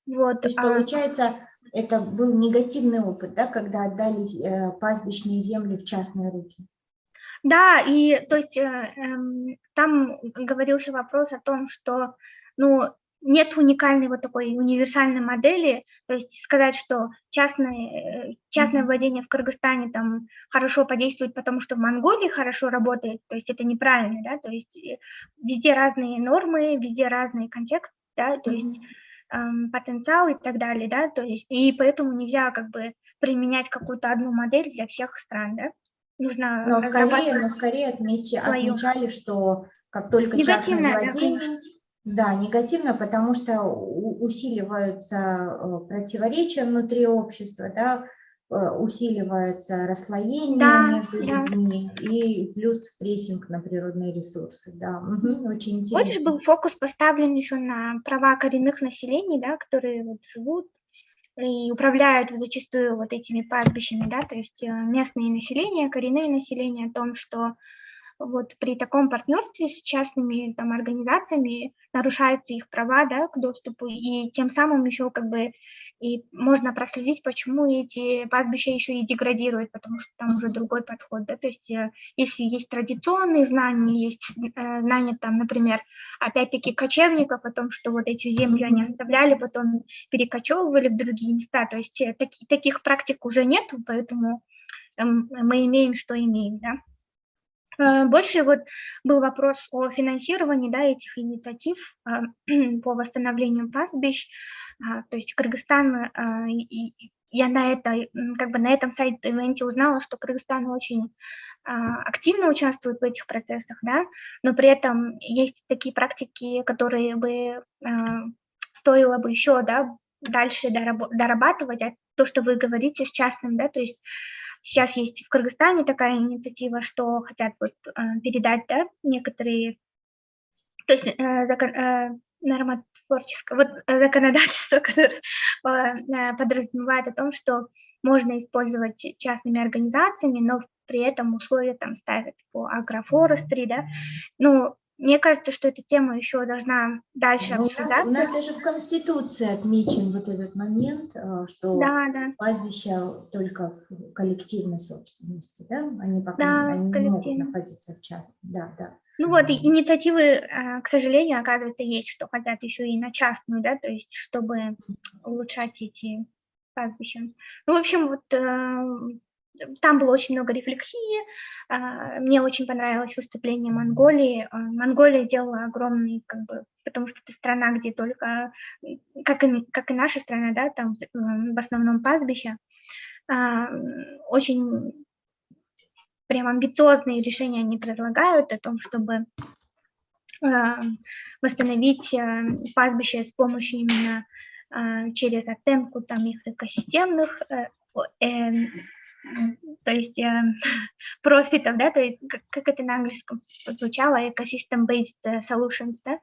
[SPEAKER 2] Вот.
[SPEAKER 1] То есть, получается, это был негативный опыт, да, когда отдали пастбищные земли в частные руки?
[SPEAKER 2] Да, и то есть там говорился вопрос о том, что, ну, нет уникальной вот такой универсальной модели, то есть сказать, что частное владение в Кыргызстане там хорошо подействует, потому что в Монголии хорошо работает, то есть это неправильно, да, то есть везде разные нормы, везде разный контекст, да, то есть потенциал и так далее, да, то есть и поэтому нельзя как бы применять какую-то одну модель для всех стран, да. Нужно
[SPEAKER 1] Но
[SPEAKER 2] разрабатывать
[SPEAKER 1] скорее
[SPEAKER 2] свою.
[SPEAKER 1] отмечали, что как только частное
[SPEAKER 2] Негативно, да,
[SPEAKER 1] владение,
[SPEAKER 2] конечно.
[SPEAKER 1] да, негативно, потому что усиливаются противоречия внутри общества, да, усиливается расслоение
[SPEAKER 2] Да,
[SPEAKER 1] между
[SPEAKER 2] да.
[SPEAKER 1] людьми и плюс прессинг на природные ресурсы. Да, очень
[SPEAKER 2] Больше
[SPEAKER 1] интересно.
[SPEAKER 2] был фокус поставлен еще на права коренных населений, да, которые вот живут и управляют вот зачастую вот этими пастбищами, да, то есть местные населения, коренные населения, о том, что вот при таком партнерстве с частными там организациями нарушаются их права, да, к доступу, и тем самым еще как бы и можно проследить, почему эти пастбища еще и деградируют, потому что там уже другой подход, да, то есть если есть традиционные знания, есть знания там, например, опять-таки кочевников о том, что вот эти земли они оставляли, потом перекочевывали в другие места, то есть таких практик уже нет, поэтому мы имеем, что имеем, да. Больше вот был вопрос о финансировании, да, этих инициатив по восстановлению пастбищ. То есть Кыргызстан, я как бы на этом сайт-ивенте узнала, что Кыргызстан очень активно участвует в этих процессах, да, но при этом есть такие практики, которые бы стоило бы еще, да, дальше дорабатывать, а то, что вы говорите с частным, да, то есть сейчас есть в Кыргызстане такая инициатива, что хотят вот передать, да, некоторые, то есть нормотворческое, вот законодательство, которое подразумевает о том, что можно использовать частными организациями, но при этом условия там ставят по агрофорестри, да. Ну, мне кажется, что эта тема еще должна дальше
[SPEAKER 1] Ну, у
[SPEAKER 2] обсуждаться.
[SPEAKER 1] нас даже в Конституции отмечен вот этот момент, что
[SPEAKER 2] Да, да,
[SPEAKER 1] пастбища только в коллективной собственности, да, они пока
[SPEAKER 2] да,
[SPEAKER 1] они не могут
[SPEAKER 2] коллективно.
[SPEAKER 1] находиться в частной, да, да.
[SPEAKER 2] Ну вот, и инициативы, к сожалению, оказывается, есть, что хотят еще и на частную, да, то есть чтобы улучшать эти пастбища. Ну, в общем, вот там было очень много рефлексии. Мне очень понравилось выступление Монголии. Монголия сделала огромный, как бы, потому что это страна, где только, как и наша страна, да, там в основном пастбища. Очень прям амбициозные решения они предлагают о том, чтобы восстановить пастбище с помощью именно через оценку там их экосистемных, то есть профитов, да, то есть как это на английском звучало, ecosystem-based solutions, да,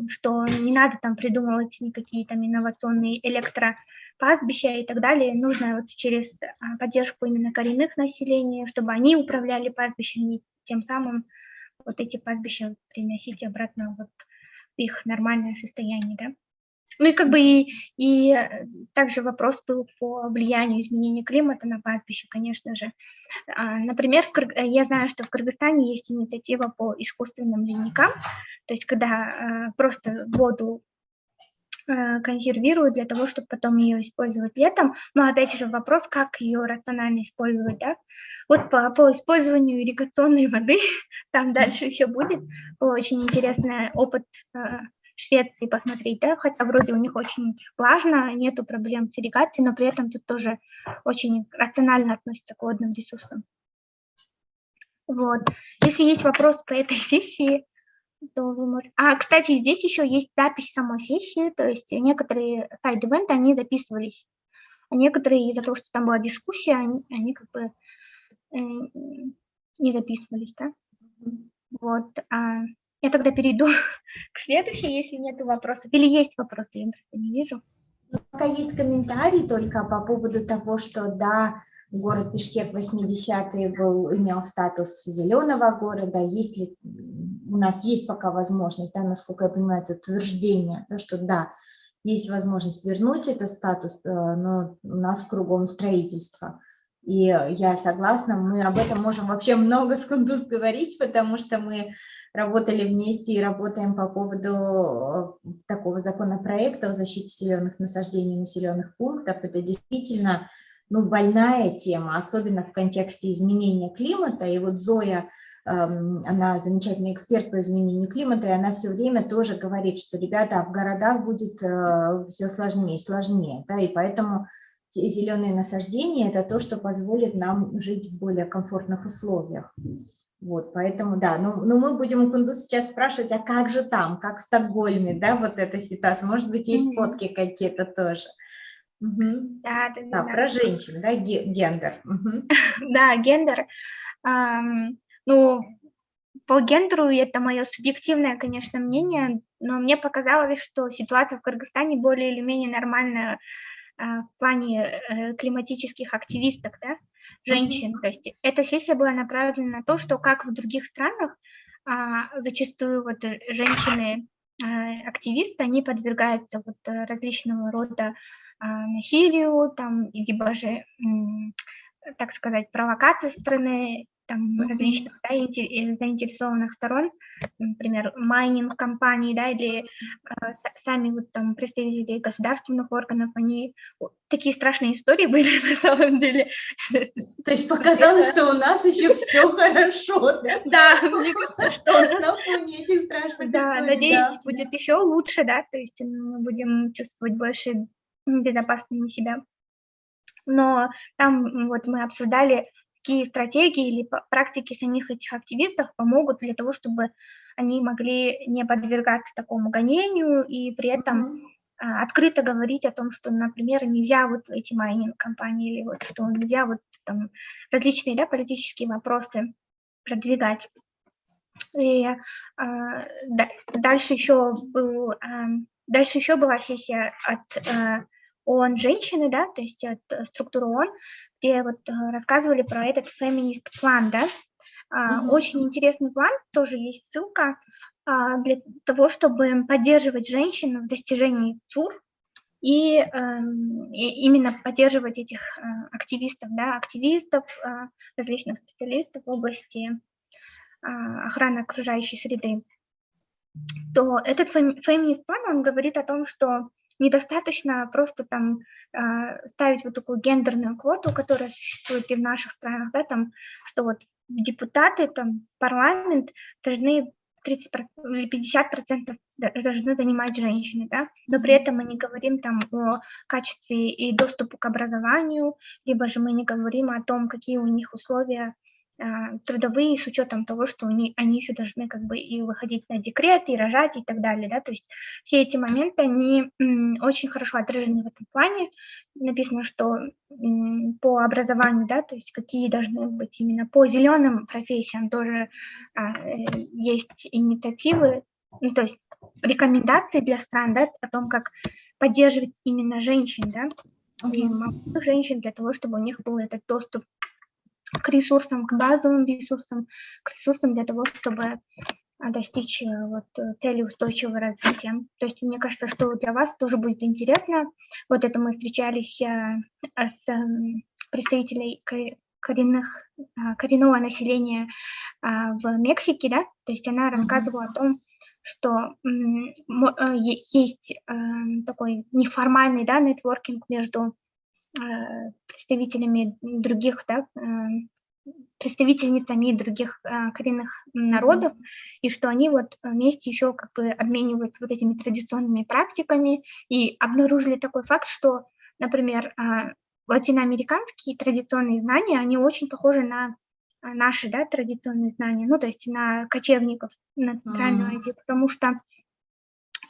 [SPEAKER 2] что не надо там придумывать никакие там инновационные электропастбища и так далее, нужно вот через поддержку именно коренных населения, чтобы они управляли пастбищами, тем самым вот эти пастбища приносить обратно вот в их нормальное состояние, да. Ну и как бы и также вопрос был по влиянию изменения климата на пастбище, конечно же. Например, я знаю, что в Кыргызстане есть инициатива по искусственным ледникам, то есть когда просто воду консервируют для того, чтобы потом ее использовать летом. Но опять же вопрос, как ее рационально использовать, да. Вот по использованию ирригационной воды, там дальше еще будет очень интересный опыт Швеции посмотреть, да, хотя вроде у них очень влажно, нету проблем с ирригацией, но при этом тут тоже очень рационально относятся к водным ресурсам. Вот. Если есть вопрос по этой сессии, то вы можете... кстати, здесь еще есть запись самой сессии, то есть некоторые сайд-ивенты, они записывались, а некоторые из-за того, что там была дискуссия, они как бы не записывались, да? Вот, я тогда перейду к следующей, если нет вопросов. Или есть вопросы, я просто не вижу.
[SPEAKER 1] Пока есть комментарий только по поводу того, что да, город Бишкек в 80-е имел статус зеленого города. Если у нас есть пока возможность, да, насколько я понимаю, это утверждение, что да, есть возможность вернуть этот статус, но у нас кругом строительство. И я согласна, мы об этом можем вообще много с Кундуз говорить, потому что мы работали вместе и работаем по поводу такого законопроекта о защите зеленых насаждений и населенных пунктов. Это действительно больная тема, особенно в контексте изменения климата. И вот Зоя, она замечательный эксперт по изменению климата, и она все время тоже говорит, что, ребята, в городах будет все сложнее и сложнее, да, и поэтому зеленые насаждения – это то, что позволит нам жить в более комфортных условиях. Вот, поэтому, да, но мы будем у Кундуз сейчас спрашивать, а как же там, как в Стокгольме, да, вот эта ситуация, может быть, есть фотки какие-то тоже. Угу. Да, про женщин, да, гендер. Угу.
[SPEAKER 2] Да, гендер. Ну, по гендеру это мое субъективное, конечно, мнение, но мне показалось, что ситуация в Кыргызстане более или менее нормальная в плане климатических активисток, да, женщин. То есть эта сессия была направлена на то, что как в других странах зачастую вот женщины-активисты, они подвергаются вот различного рода насилию, там, либо же, так сказать, провокации со стороны там различных, да, заинтересованных сторон, например, майнинг-компаний, да, или сами вот там представители государственных органов, они такие страшные истории были на самом деле.
[SPEAKER 1] То есть показалось, что у нас еще все хорошо, да?
[SPEAKER 2] Да, мне кажется, что у нас
[SPEAKER 1] на фоне этих страшных историй.
[SPEAKER 2] Да, надеюсь, будет еще лучше, да, то есть мы будем чувствовать больше безопасными себя. Но там вот мы обсуждали, какие стратегии или практики самих этих активистов помогут для того, чтобы они могли не подвергаться такому гонению и при этом открыто говорить о том, что, например, нельзя вот эти майнинг-компании или вот что нельзя вот там различные, да, политические вопросы продвигать. И дальше еще была сессия от ООН «Женщины», да, то есть от структуры ООН, где вот рассказывали про этот феминист-план, да. Очень интересный план, тоже есть ссылка, для того, чтобы поддерживать женщин в достижении ЦУР и именно поддерживать этих активистов, да, различных специалистов в области охраны окружающей среды, то этот феминист-план, он говорит о том, что недостаточно просто там ставить вот такую гендерную квоту, которая существует и в наших странах, да, там, что вот депутаты, там, парламент должны 30 или 50% должны занимать женщины, да, но при этом мы не говорим там о качестве и доступу к образованию, либо же мы не говорим о том, какие у них условия трудовые, с учетом того, что они еще должны как бы и выходить на декрет, и рожать, и так далее, да, то есть все эти моменты, они очень хорошо отражены в этом плане. Написано, что по образованию, да, то есть какие должны быть именно по зеленым профессиям тоже есть инициативы, ну, то есть рекомендации для стран, да, о том, как поддерживать именно женщин, да, и молодых женщин для того, чтобы у них был этот доступ к ресурсам, к базовым ресурсам, к ресурсам для того, чтобы достичь вот цели устойчивого развития. То есть мне кажется, что для вас тоже будет интересно. Вот это мы встречались с представителями коренного населения в Мексике, да, то есть она рассказывала о том, что есть такой неформальный, да, нетворкинг между представителями других, да, представительницами других коренных народов, и что они вот вместе еще как бы обмениваются вот этими традиционными практиками, и обнаружили такой факт, что, например, латиноамериканские традиционные знания, они очень похожи на наши, да, традиционные знания, ну, то есть на кочевников, на Центральную Азию, потому что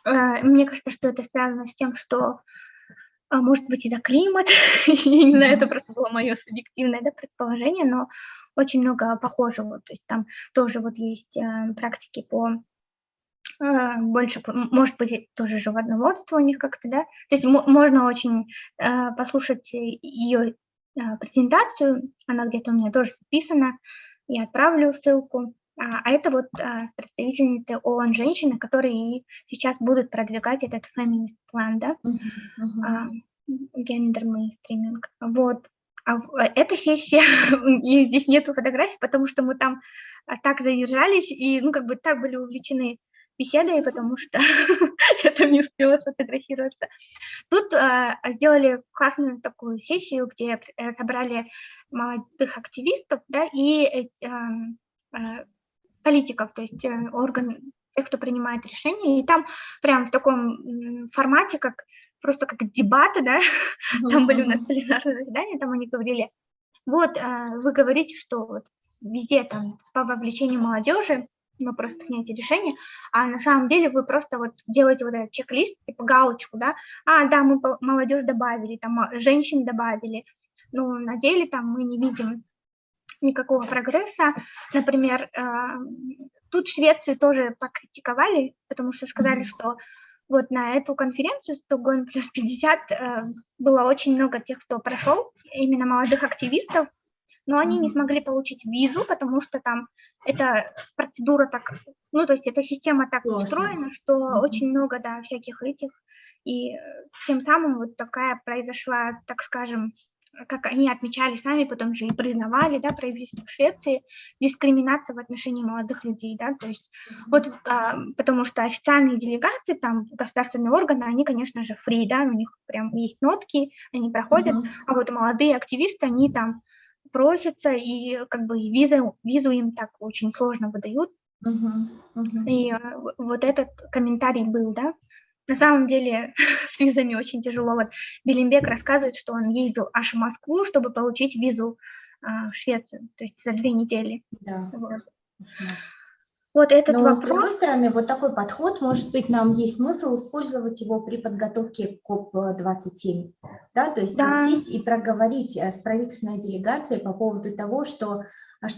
[SPEAKER 2] мне кажется, что это связано с тем, что может быть, из-за климата, я не знаю, это просто было мое субъективное, да, предположение, но очень много похожего, то есть там тоже вот есть практики по больше, может быть, тоже животноводство у них как-то, да, то есть можно очень послушать ее презентацию, она где-то у меня тоже записана, я отправлю ссылку. А это вот представительницы ООН женщины, которые сейчас будут продвигать этот феминист план, да, гендер мейнстриминг. Вот. Эта сессия, и здесь нету фотографий, потому что мы там так задержались и, ну, как бы так были увлечены беседой, потому что я там не успела сфотографироваться. Тут сделали классную такую сессию, где собрали молодых активистов, да, и политиков, то есть тех, кто принимает решения, и там прям в таком формате, просто как дебаты, да, там были у нас пленарные заседания, там они говорили, вот, вы говорите, что вот везде там по вовлечению молодежи, вопрос принятия решения, а на самом деле вы просто вот делаете вот этот чек-лист, типа галочку, да, да, мы молодежь добавили, там женщин добавили, но на деле там мы не видим никакого прогресса. Например, тут Швецию тоже покритиковали, потому что сказали, что вот на эту конференцию Стокгольм плюс 50 было очень много тех, кто прошел, именно молодых активистов, но они не смогли получить визу, потому что там эта процедура так, ну, то есть эта система так устроена, что очень много, да, всяких этих, и тем самым вот такая произошла, так скажем, как они отмечали сами, потом же и признавали, да, правительство Швеции, дискриминация в отношении молодых людей, да, то есть вот потому что официальные делегации, там, государственные органы, они, конечно же, free, да, у них прям есть нотки, они проходят, а вот молодые активисты, они там просятся, и как бы визу им так очень сложно выдают, и вот этот комментарий был, да. На самом деле с визами очень тяжело. Вот Белимбек рассказывает, что он ездил аж в Москву, чтобы получить визу в Швецию, то есть за 2 недели.
[SPEAKER 1] Да.
[SPEAKER 2] Вот этот
[SPEAKER 1] Но
[SPEAKER 2] вопрос.
[SPEAKER 1] с другой стороны, вот такой подход, может быть, нам есть смысл использовать его при подготовке к КОП-27, да, то есть вот сесть и проговорить с правительственной делегацией по поводу того, что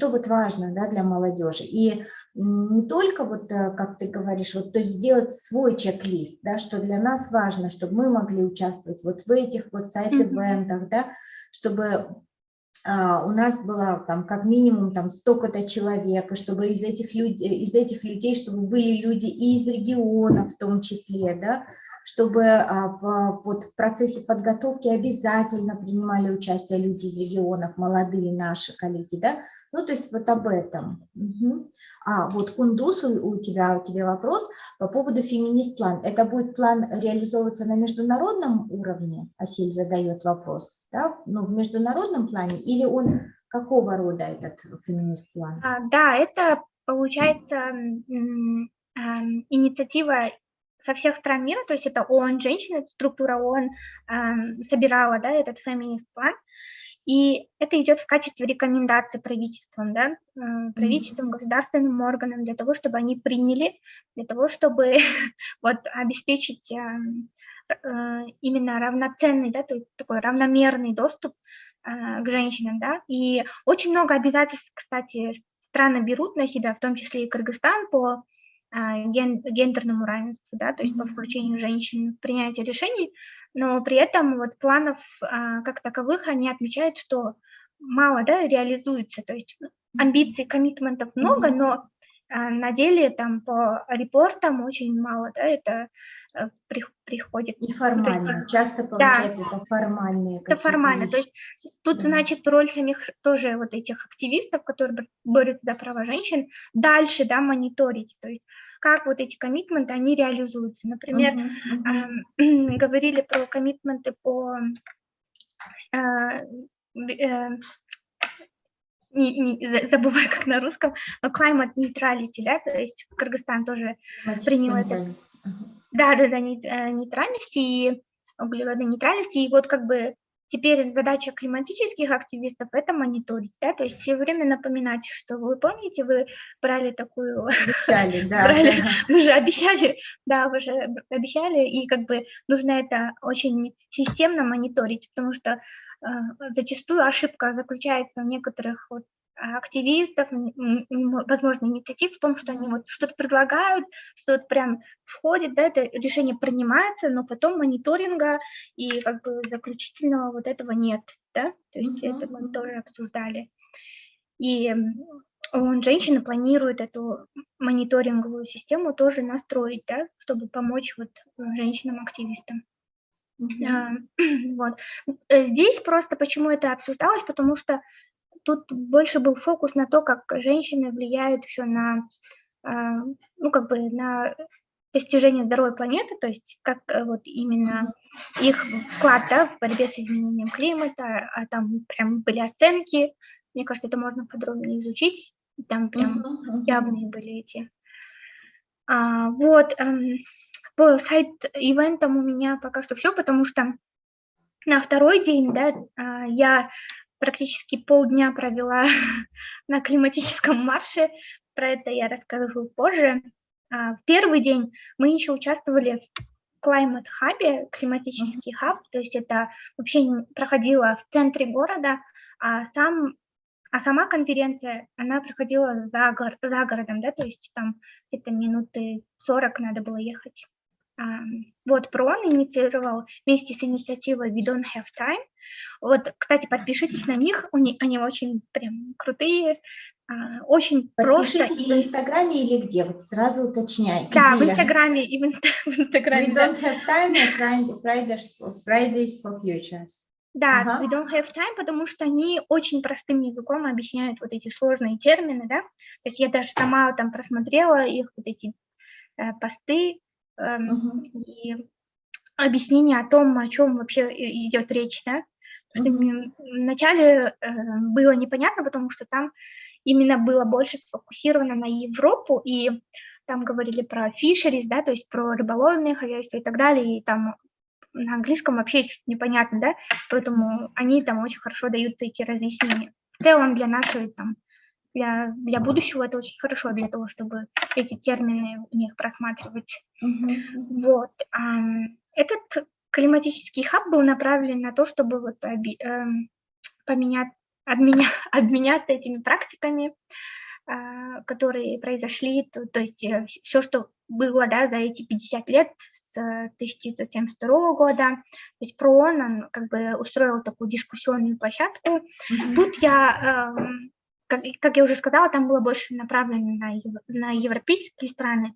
[SPEAKER 1] вот важно, да, для молодежи. И не только вот, как ты говоришь, вот, то есть сделать свой чек-лист, да, что для нас важно, чтобы мы могли участвовать вот в этих вот сайт-ивентах, да, чтобы у нас было там как минимум там столько-то человек, и чтобы из этих людей, чтобы были люди и из региона в том числе, да, чтобы вот в процессе подготовки обязательно принимали участие люди из регионов, молодые наши коллеги, да, ну, то есть вот об этом. Вот, Кундус, у тебя вопрос по поводу феминист-план. Это будет план реализовываться на международном уровне? Асель задает вопрос, да, ну, в международном плане, или он какого рода этот феминист-план?
[SPEAKER 2] Да, это получается инициатива со всех стран мира, то есть это ООН женщины, структура ООН собирала, да, этот феминист-план, и это идет в качестве рекомендаций правительствам, да, правительствам, государственным органам для того, чтобы они приняли, для того, чтобы вот обеспечить именно равноценный, да, то есть такой равномерный доступ к женщинам, да, и очень много обязательств, кстати, страны берут на себя, в том числе и Кыргызстан, по гендерному равенству, да, то есть по включению женщин в принятие решений, но при этом вот планов как таковых они отмечают, что мало, да, реализуется, то есть амбиций, коммитментов много, но на деле там по репортам очень мало, да, это приходит.
[SPEAKER 1] Неформально, часто получается, да, это формальные какие-то.
[SPEAKER 2] Это формально, вещи. То есть тут, значит, роль самих тоже вот этих активистов, которые борются за права женщин, дальше, да, мониторить, то есть как вот эти коммитменты, они реализуются. Например, говорили про коммитменты по забываю, как на русском, climate neutrality, да, то есть Кыргызстан тоже принял это. Да, нейтральности и углеродной нейтральности, и вот как бы теперь задача климатических активистов – это мониторить, да, то есть все время напоминать, что вы помните, вы брали такую…
[SPEAKER 1] Обещали, да.
[SPEAKER 2] Вы же обещали, да, вы же обещали, и как бы нужно это очень системно мониторить, потому что зачастую ошибка заключается в некоторых вот активистов, возможно, инициатив в том, что они вот что-то предлагают, что-то прям входит, да, это решение принимается, но потом мониторинга и как бы заключительного вот этого нет, да, то есть это мы тоже обсуждали. И женщины планируют эту мониторинговую систему тоже настроить, да, чтобы помочь вот женщинам-активистам. Вот. Здесь просто почему это обсуждалось, потому что тут больше был фокус на то, как женщины влияют еще на, ну, как бы на достижение здоровой планеты, то есть как вот именно их вклад, да, в борьбе с изменением климата, а там прям были оценки, мне кажется, это можно подробнее изучить, там прям явные были эти. Вот, по сайт-ивентам у меня пока что все, потому что на второй день, да, я практически полдня провела на климатическом марше, про это я расскажу позже. В первый день мы еще участвовали в Climate Hub, климатический хаб, то есть это вообще проходило в центре города, а сама конференция, она проходила за городом, да, то есть там где-то минуты 40 надо было ехать. Вот ПРООН инициировал вместе с инициативой We Don't Have Time. Вот, кстати, подпишитесь на них, они очень прям крутые, очень просто.
[SPEAKER 1] Подпишитесь в Инстаграме или где? Вот сразу уточняй.
[SPEAKER 2] Да,
[SPEAKER 1] где?
[SPEAKER 2] в Инстаграме и в Инстаграме.
[SPEAKER 1] We Don't Have Time и Fridays for Futures.
[SPEAKER 2] Да, We Don't Have Time, потому что они очень простым языком объясняют вот эти сложные термины, да. То есть я даже сама там просмотрела их, вот эти посты, и объяснение о том, о чем вообще идет речь, да. Потому что вначале было непонятно, потому что там именно было больше сфокусировано на Европу, и там говорили про fisheries, да, то есть про рыболовные хозяйства и так далее, и там на английском вообще чуть непонятно, да, поэтому они там очень хорошо дают эти разъяснения. В целом для нашей там, для будущего это очень хорошо для того, чтобы эти термины в них просматривать. Вот. Этот климатический хаб был направлен на то, чтобы вот обменяться этими практиками, которые произошли, то есть все, что было, да, за эти 50 лет с 1972 года. То есть ПРООН, он как бы устроил такую дискуссионную площадку. Тут я, как я уже сказала, там было больше направлено на европейские страны.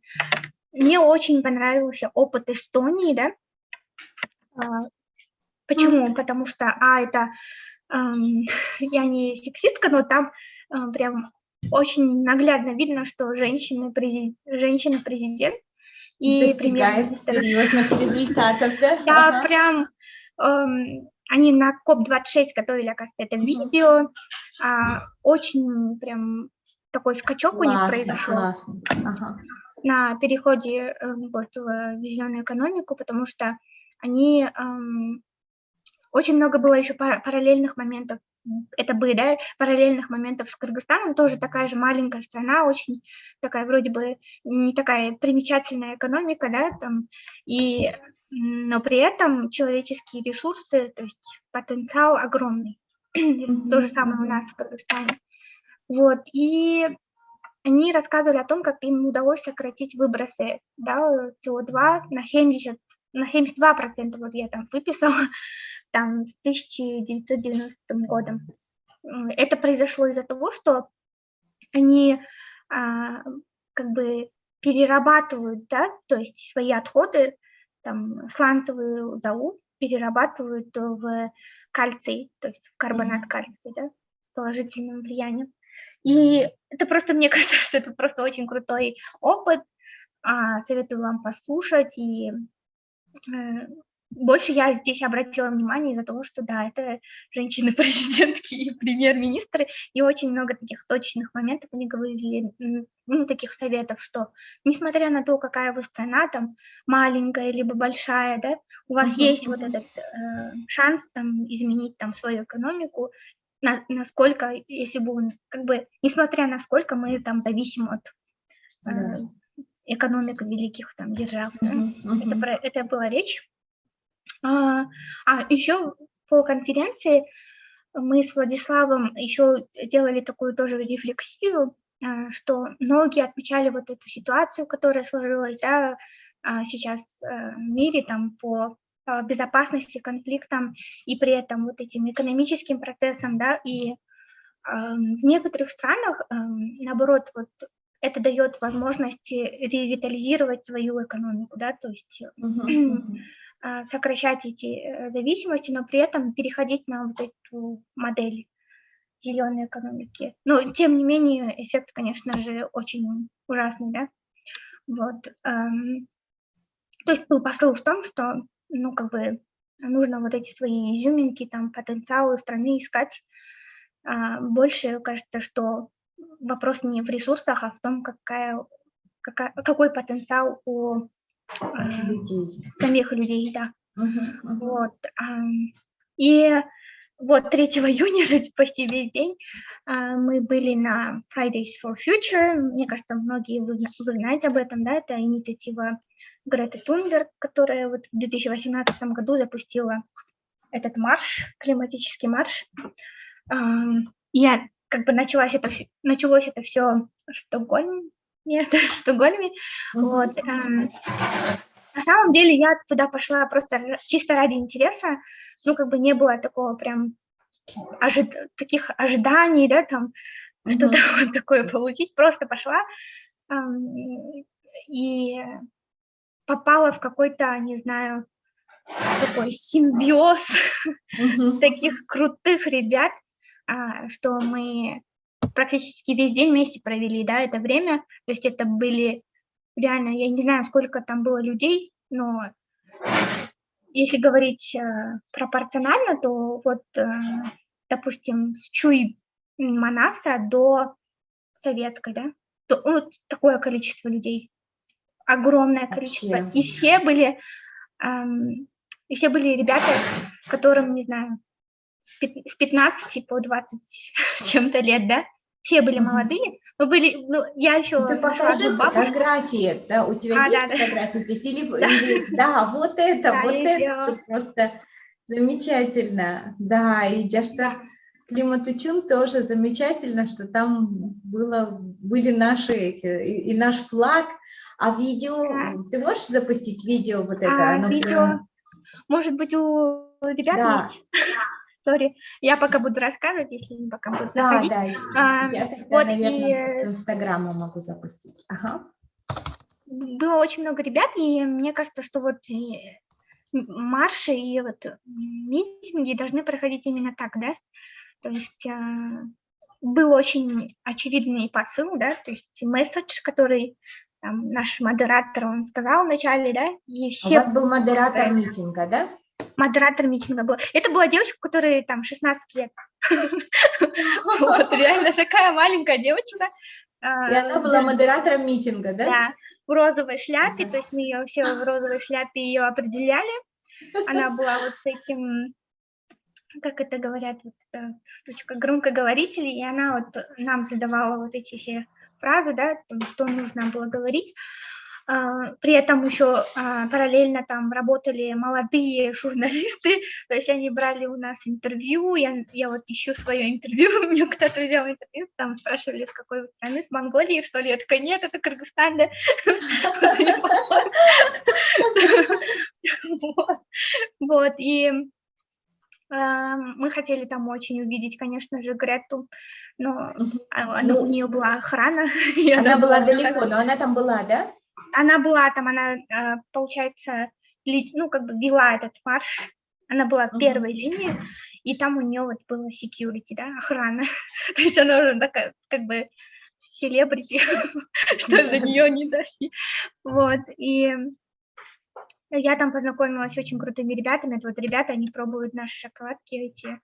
[SPEAKER 2] Мне очень понравился опыт Эстонии, да. Почему? Потому что, это, я не сексистка, но там прям очень наглядно видно, что женщина-президент и
[SPEAKER 1] достигает серьезных результатов, да?
[SPEAKER 2] Да, прям они на ＣОП-26 готовили, оказывается, это видео, очень прям такой скачок у них произошел.
[SPEAKER 1] Классно.
[SPEAKER 2] На переходе вот, в зеленую экономику, потому что они очень много было еще параллельных моментов. Это были, да, параллельных моментов с Кыргызстаном, тоже такая же маленькая страна, очень такая вроде бы не такая примечательная экономика, да, там, но при этом человеческие ресурсы, то есть потенциал огромный. То же самое у нас в Кыргызстане. Вот, и они рассказывали о том, как им удалось сократить выбросы, да, СО2 на 72%, вот я там выписала, там, с 1990 годом. Это произошло из-за того, что они как бы перерабатывают, да, то есть свои отходы, там, сланцевую золу перерабатывают в кальций, то есть в карбонат кальция, да, с положительным влиянием. И это просто, мне кажется, что это просто очень крутой опыт. Советую вам послушать. И больше я здесь обратила внимание из-за того, что, да, это женщины-президентки и премьер-министры, и очень много таких точных моментов они говорили, таких советов, что несмотря на то, какая вы страна, там, маленькая либо большая, да, у вас есть вот этот шанс там изменить там свою экономику, насколько, если бы, как бы, несмотря на сколько мы там зависим от экономик великих там держав. Это была речь. Еще по конференции мы с Владиславом еще делали такую тоже рефлексию, что многие отмечали вот эту ситуацию, которая сложилась, да, сейчас в мире там по безопасности, конфликтам и при этом вот этим экономическим процессам, да, и в некоторых странах, наоборот, вот это дает возможность ревитализировать свою экономику, да, то есть сокращать эти зависимости, но при этом переходить на вот эту модель зеленой экономики. Но, тем не менее, эффект, конечно же, очень ужасный, да. Вот. То есть был посыл в том, что, ну, как бы, нужно вот эти свои изюминки, там, потенциалы страны искать. Больше кажется, что вопрос не в ресурсах, а в том, какой потенциал у самих людей, да. Вот. И вот 3 июня, почти весь день, мы были на Fridays for Future. Мне кажется, многие вы знаете об этом, да, это инициатива Греты Тунберг, которая вот в 2018 году запустила этот марш, климатический марш. Как бы началось это все в Стокгольме. Вот. На самом деле я туда пошла просто чисто ради интереса, ну, как бы не было такого прям таких ожиданий, да, там, что-то вот такое получить, просто пошла и попала в какой-то, не знаю, такой симбиоз таких крутых ребят, что мы практически весь день вместе провели, да, это время, то есть это были реально, я не знаю, сколько там было людей, но если говорить пропорционально, то вот, допустим, с Чуй Манаса до Советской, да, то вот такое количество людей, огромное количество. И все были ребята, которым, не знаю, с 15 по 20 с чем-то лет, да, все были молодые, но были, ну, я еще
[SPEAKER 1] Ты покажи фотографии, да, у тебя есть фотографии здесь? Или, да, вот это же просто замечательно, да, и Джаштар Климатучун тоже замечательно, что там были наши и наш флаг, а видео, ты можешь запустить видео вот это?
[SPEAKER 2] Видео, может быть, у ребят есть? Сори, я пока буду рассказывать, если они пока будут заходить.
[SPEAKER 1] Да, я тогда, вот, наверное, с Инстаграма могу запустить.
[SPEAKER 2] Было очень много ребят, и мне кажется, что вот марши и вот митинги должны проходить именно так, да? То есть был очень очевидный посыл, да, то есть месседж, который там, наш модератор, он сказал вначале, да, и все...
[SPEAKER 1] У вас был модератор митинга, да?
[SPEAKER 2] Модератор митинга был. Это была девочка, которой там 16 лет. Вот, реально такая маленькая девочка.
[SPEAKER 1] И она была модератором митинга, да?
[SPEAKER 2] Да, в розовой шляпе, то есть мы ее все в розовой шляпе ее определяли. Она была вот с этим, как это говорят, вот эта штучка, громкоговоритель, и она вот нам задавала вот эти все фразы, да, что нужно было говорить. При этом еще параллельно там работали молодые журналисты, то есть они брали у нас интервью, я вот ищу свое интервью, мне кто-то взял интервью, там спрашивали, с какой страны, с Монголии, что ли, я такая, нет, это Кыргызстан, да. Вот, и мы хотели там очень увидеть, конечно же, Грету, но у нее была охрана.
[SPEAKER 1] Она была далеко, но она там была, да?
[SPEAKER 2] Она была там, она, получается, ну, как бы вела этот марш, она была в первой линии, и там у нее вот было security, да, охрана, то есть она уже такая, как бы, селебрити, что за нее не дошли, вот, и я там познакомилась с очень крутыми ребятами, это вот ребята, они пробуют наши шоколадки эти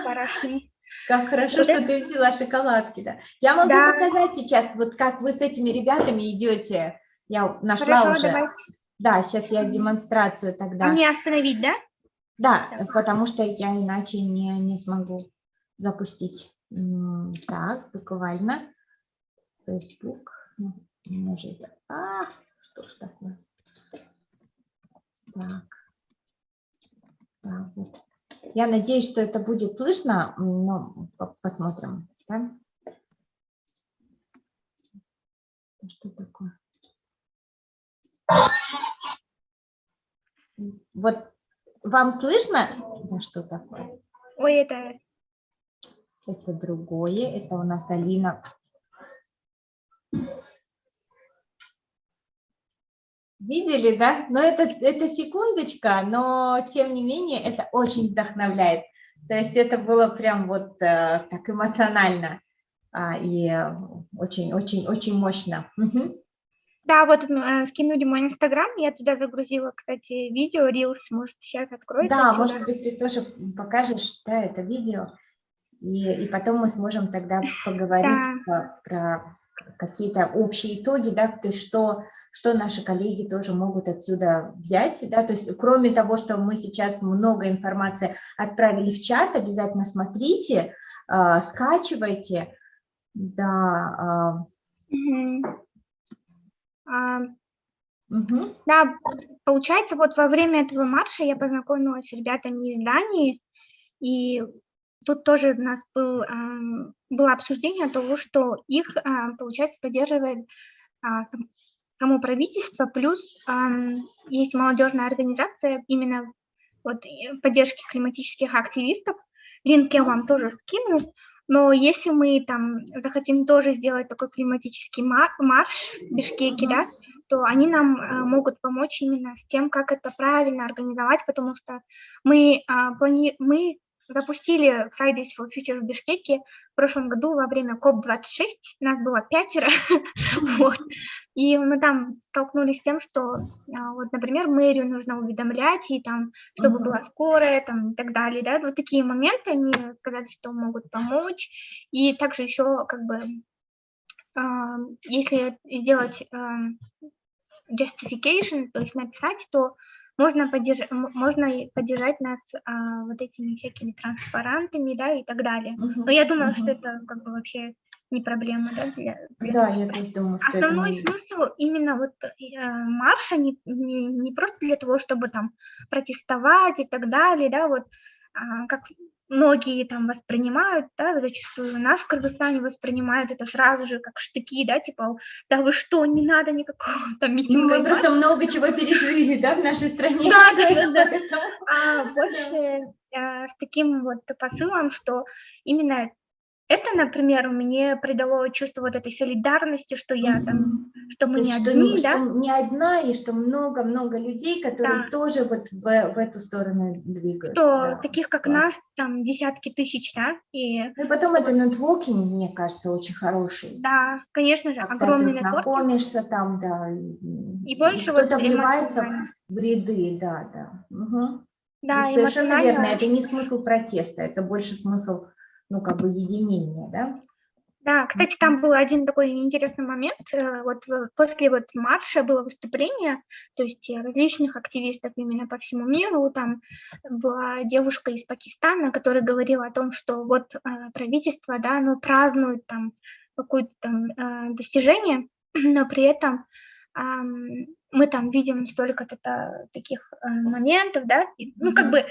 [SPEAKER 2] парашные.
[SPEAKER 1] Как хорошо, вот что ты взяла шоколадки, да. Я могу показать сейчас, вот как вы с этими ребятами идете. Я нашла уже. Давайте. Да, сейчас я демонстрацию тогда.
[SPEAKER 2] Мне остановить, да?
[SPEAKER 1] Да, так. Потому что я иначе не смогу запустить. Так, буквально. Facebook. Что ж такое? Так. Так, вот. Я надеюсь, что это будет слышно, но посмотрим. Да? Что такое? Вот вам слышно? Да, что такое?
[SPEAKER 2] Ой, это...
[SPEAKER 1] Это другое, это у нас Алина. Видели, да? Но это секундочка, но тем не менее это очень вдохновляет. То есть это было прям вот так эмоционально и очень мощно. Угу.
[SPEAKER 2] Да, вот скинули мой Инстаграм, я туда загрузила, кстати, видео, Reels, может, сейчас откроется
[SPEAKER 1] Да,
[SPEAKER 2] отсюда.
[SPEAKER 1] может быть, ты тоже покажешь, да, это видео, и потом мы сможем тогда поговорить про какие-то общие итоги, да, то есть что наши коллеги тоже могут отсюда взять, да, то есть кроме того, что мы сейчас много информации отправили в чат, обязательно смотрите, скачивайте, да.
[SPEAKER 2] Да, получается, вот во время этого марша я познакомилась с ребятами из Дании, и тут тоже у нас было обсуждение того, что их, получается, поддерживает само правительство, плюс есть молодежная организация именно вот поддержки климатических активистов. Линк я вам тоже скину, но если мы там захотим тоже сделать такой климатический марш в Бишкеке, да, то они нам могут помочь именно с тем, как это правильно организовать, потому что мы запустили Fridays for Future в Бишкеке в прошлом году во время COP26, нас было 5, вот, и мы там столкнулись с тем, что, вот, например, мэрию нужно уведомлять, и там, чтобы была скорая, там, и так далее, да, вот такие моменты они сказали, что могут помочь, и также еще, как бы, если сделать justification, то есть написать, то можно поддержать нас вот этими всякими транспарантами, да, и так далее. Но я думаю, что это как бы вообще не проблема, да?
[SPEAKER 1] Да, я тоже думаю, что
[SPEAKER 2] основной смысл именно вот марша не просто для того, чтобы там протестовать и так далее, да, вот как многие там воспринимают, да, зачастую нас в Кыргызстане воспринимают это сразу же как штыки, да, типа, да вы что, не надо никакого там митинга.
[SPEAKER 1] Мы просто много чего пережили, да, в нашей стране.
[SPEAKER 2] Да. Больше с таким вот посылом, что именно это, например, мне придало чувство вот этой солидарности, что я там, что мы не одни, да?
[SPEAKER 1] Что не одна, и что много-много людей, которые тоже вот в эту сторону двигаются.
[SPEAKER 2] Что таких, как нас, там десятки тысяч, да?
[SPEAKER 1] И потом это нетворкинг, мне кажется, очень хороший.
[SPEAKER 2] Да, конечно же,
[SPEAKER 1] когда
[SPEAKER 2] огромный
[SPEAKER 1] ты
[SPEAKER 2] нетворкинг.
[SPEAKER 1] Знакомишься там, да,
[SPEAKER 2] и больше
[SPEAKER 1] кто-то
[SPEAKER 2] вот
[SPEAKER 1] вливается в ряды, да. Угу.
[SPEAKER 2] Да,
[SPEAKER 1] совершенно верно, это не смысл протеста, это больше смысл, ну, как бы единения, да?
[SPEAKER 2] Да, кстати, там был один такой интересный момент. Вот после вот марша было выступление, то есть различных активистов именно по всему миру. Там была девушка из Пакистана, которая говорила о том, что вот правительство, да, оно празднует там какое-то там достижение, но при этом мы там видим столько-то таких моментов, да, ну, как бы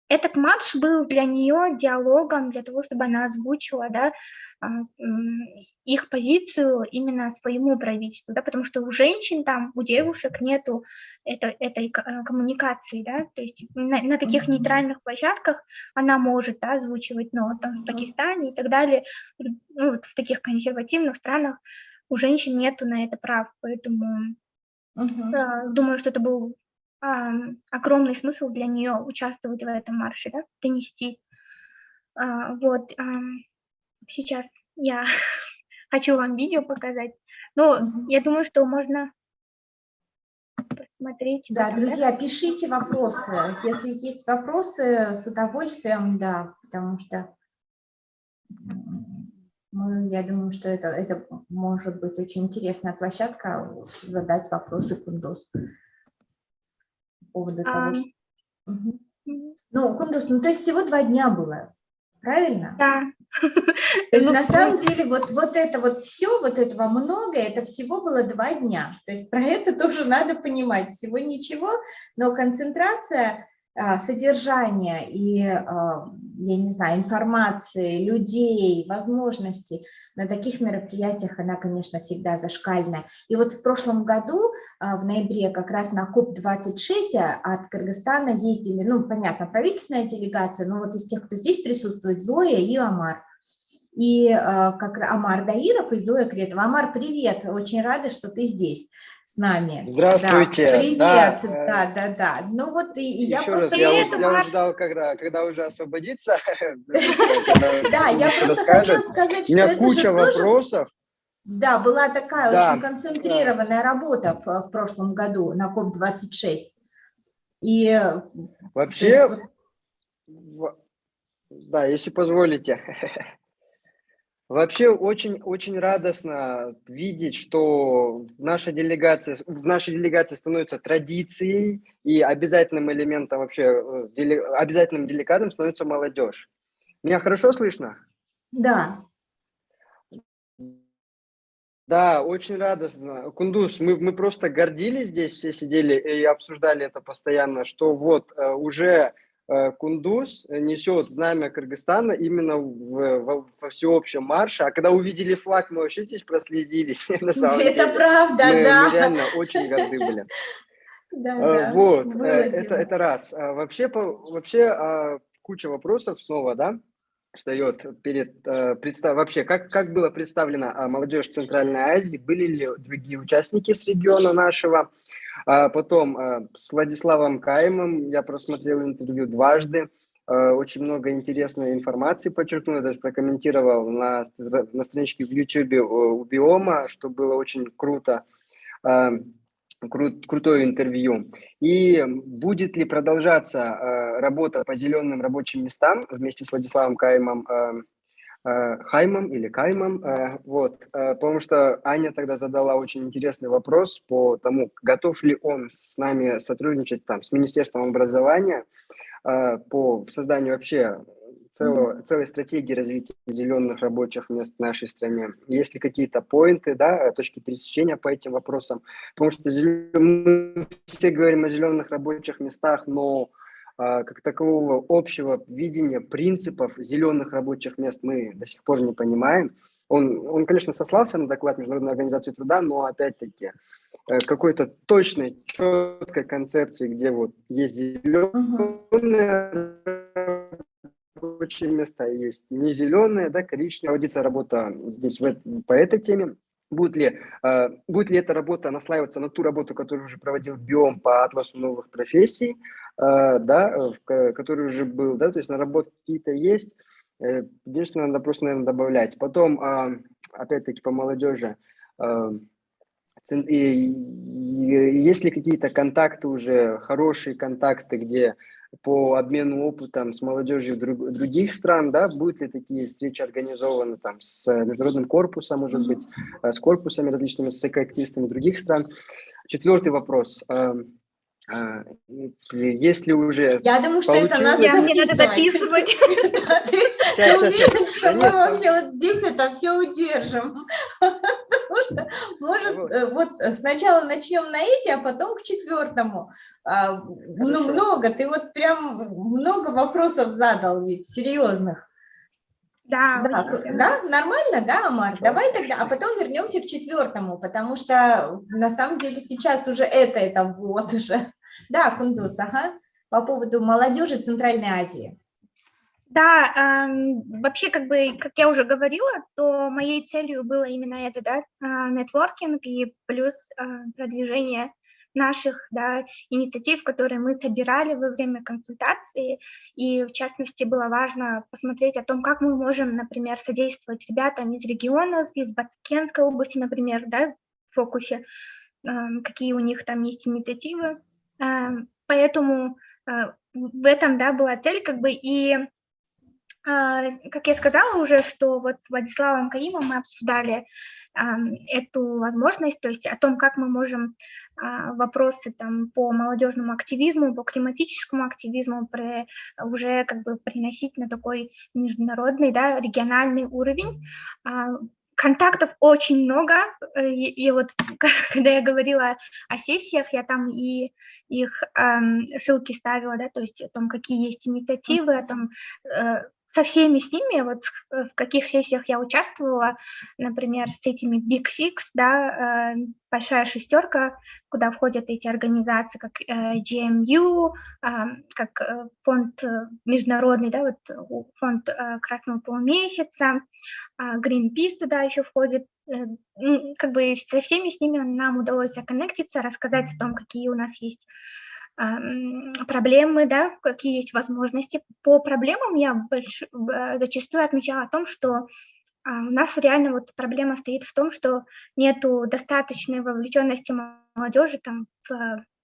[SPEAKER 2] этот марш был для нее диалогом, для того, чтобы она озвучила, да, их позицию именно своему правительству, да, потому что у женщин там, у девушек нету этой коммуникации, да, то есть на таких нейтральных площадках она может, да, озвучивать, но там в Пакистане и так далее, ну, вот в таких консервативных странах у женщин нету на это прав, поэтому думаю, что это был огромный смысл для нее участвовать в этом марше, да, донести. Вот, сейчас я хочу вам видео показать, но я думаю, что можно посмотреть.
[SPEAKER 1] Да, друзья, пишите вопросы, если есть вопросы, с удовольствием, да, потому что я думаю, что это может быть очень интересная площадка, задать вопросы Кундус по поводу того, что... Ну, Кундус, то есть всего 2 дня было, правильно?
[SPEAKER 2] Да.
[SPEAKER 1] То есть на самом деле вот это вот все, вот этого много, это всего было 2 дня. То есть про это тоже надо понимать, всего ничего, но концентрация содержания и, я не знаю, информации, людей, возможностей на таких мероприятиях, она, конечно, всегда зашкальная. И вот в прошлом году, в ноябре, как раз на КОП-26 от Кыргызстана ездили, ну, понятно, правительственная делегация, но вот из тех, кто здесь присутствует, Зоя и Амар. И как Амар Даиров и Зоя Кретова. Амар, привет, очень рада, что ты здесь с нами.
[SPEAKER 3] Здравствуйте.
[SPEAKER 1] Да, привет, да. Ну вот и я
[SPEAKER 3] Еще
[SPEAKER 1] просто...
[SPEAKER 3] раз, я ждал, когда уже освободиться.
[SPEAKER 1] Да, я просто хотела сказать, что
[SPEAKER 3] у меня
[SPEAKER 1] это
[SPEAKER 3] куча
[SPEAKER 1] же тоже...
[SPEAKER 3] вопросов.
[SPEAKER 1] Да, была такая очень концентрированная работа в прошлом году на КОП-26. И
[SPEAKER 3] вообще, да, если позволите, вообще очень радостно видеть, что в нашей делегации становится традицией и обязательным элементом вообще, обязательным делегатом становится молодежь. Меня хорошо слышно?
[SPEAKER 1] Да.
[SPEAKER 3] Да, очень радостно. Кундуз, мы просто гордились здесь, все сидели и обсуждали это постоянно, что вот уже Кундуз несет знамя Кыргызстана именно во всеобщем марше. А когда увидели флаг, мы вообще здесь прослезились. На самом деле.
[SPEAKER 1] Это правда, да.
[SPEAKER 3] Мы реально очень горды были.
[SPEAKER 1] Да,
[SPEAKER 3] вот,
[SPEAKER 1] было дело.
[SPEAKER 3] это раз. Вообще куча вопросов снова, да? Встает перед вообще, как было представлено молодежь Центральной Азии, были ли другие участники с региона нашего, потом с Владиславом Каимом я просмотрел интервью дважды, очень много интересной информации подчеркнул, я даже прокомментировал на страничке в YouTube у Биома, что было очень круто. Крутое интервью. И будет ли продолжаться работа по зеленым рабочим местам вместе с Владиславом Каймом, Хаймом или Каймом, вот, потому что Аня тогда задала очень интересный вопрос по тому, готов ли он с нами сотрудничать там, с Министерством образования по созданию вообще целой стратегии развития зеленых рабочих мест в нашей стране. Есть ли какие-то поинты, да, точки пересечения по этим вопросам? Потому что мы все говорим о зеленых рабочих местах, но как такового общего видения принципов зеленых рабочих мест мы до сих пор не понимаем. Он, конечно, сослался на доклад Международной организации труда, но опять-таки какой-то точной, четкой концепции, где вот есть зеленые рабочие места, есть не зеленые, да, коричневые. Проводится работа здесь по этой теме. Будет ли эта работа наслаиваться на ту работу, которую уже проводил БИОМ по атласу новых профессий, да, который уже был, да, то есть наработки какие-то есть. Единственное, надо просто, наверное, добавлять. Потом, опять-таки, по молодежи, есть ли какие-то контакты уже, хорошие контакты, где по обмену опытом с молодежью других стран, да, будут ли такие встречи организованы там с международным корпусом, может быть, с корпусами различными, с экоактивистами других стран? Четвертый вопрос. Если уже...
[SPEAKER 1] Я думаю, что это надо записывать. Ты уверен, что мы вообще вот здесь это все удержим? Потому что, может, вот сначала начнем на эти, а потом к четвертому. Ну, много, ты вот прям много вопросов задал, ведь серьезных. Да, нормально, да, Амар? Давай тогда, а потом вернемся к четвертому, потому что на самом деле сейчас уже это вот уже. Да, Кундуз, по поводу молодежи Центральной Азии.
[SPEAKER 2] Да, вообще, как я уже говорила, то моей целью было именно это, да, нетворкинг и плюс продвижение наших, да, инициатив, которые мы собирали во время консультации, и в частности было важно посмотреть о том, как мы можем, например, содействовать ребятам из регионов, из Баткенской области, например, да, в фокусе, какие у них там есть инициативы, поэтому в этом, да, была цель, и как я сказала уже, что вот с Владиславом Каимом мы обсуждали эту возможность, то есть о том, как мы можем вопросы там по молодежному активизму, по климатическому активизму уже приносить на такой международный, да, региональный уровень. контактов очень много, и вот когда я говорила о сессиях, я там и их ссылки ставила, да, то есть о том, какие есть инициативы, о том, со всеми с ними, вот в каких сессиях я участвовала, например, с этими Big Six, да, большая шестерка, куда входят эти организации, как GMU, как фонд международный, да, вот фонд Красного полумесяца, Greenpeace туда еще входит. Ну, как бы со всеми с ними нам удалось законнектиться, рассказать о том, какие у нас есть проблемы, да, какие есть возможности. По проблемам я зачастую отмечала о том, что у нас реально вот проблема стоит в том, что нету достаточной вовлеченности молодежи там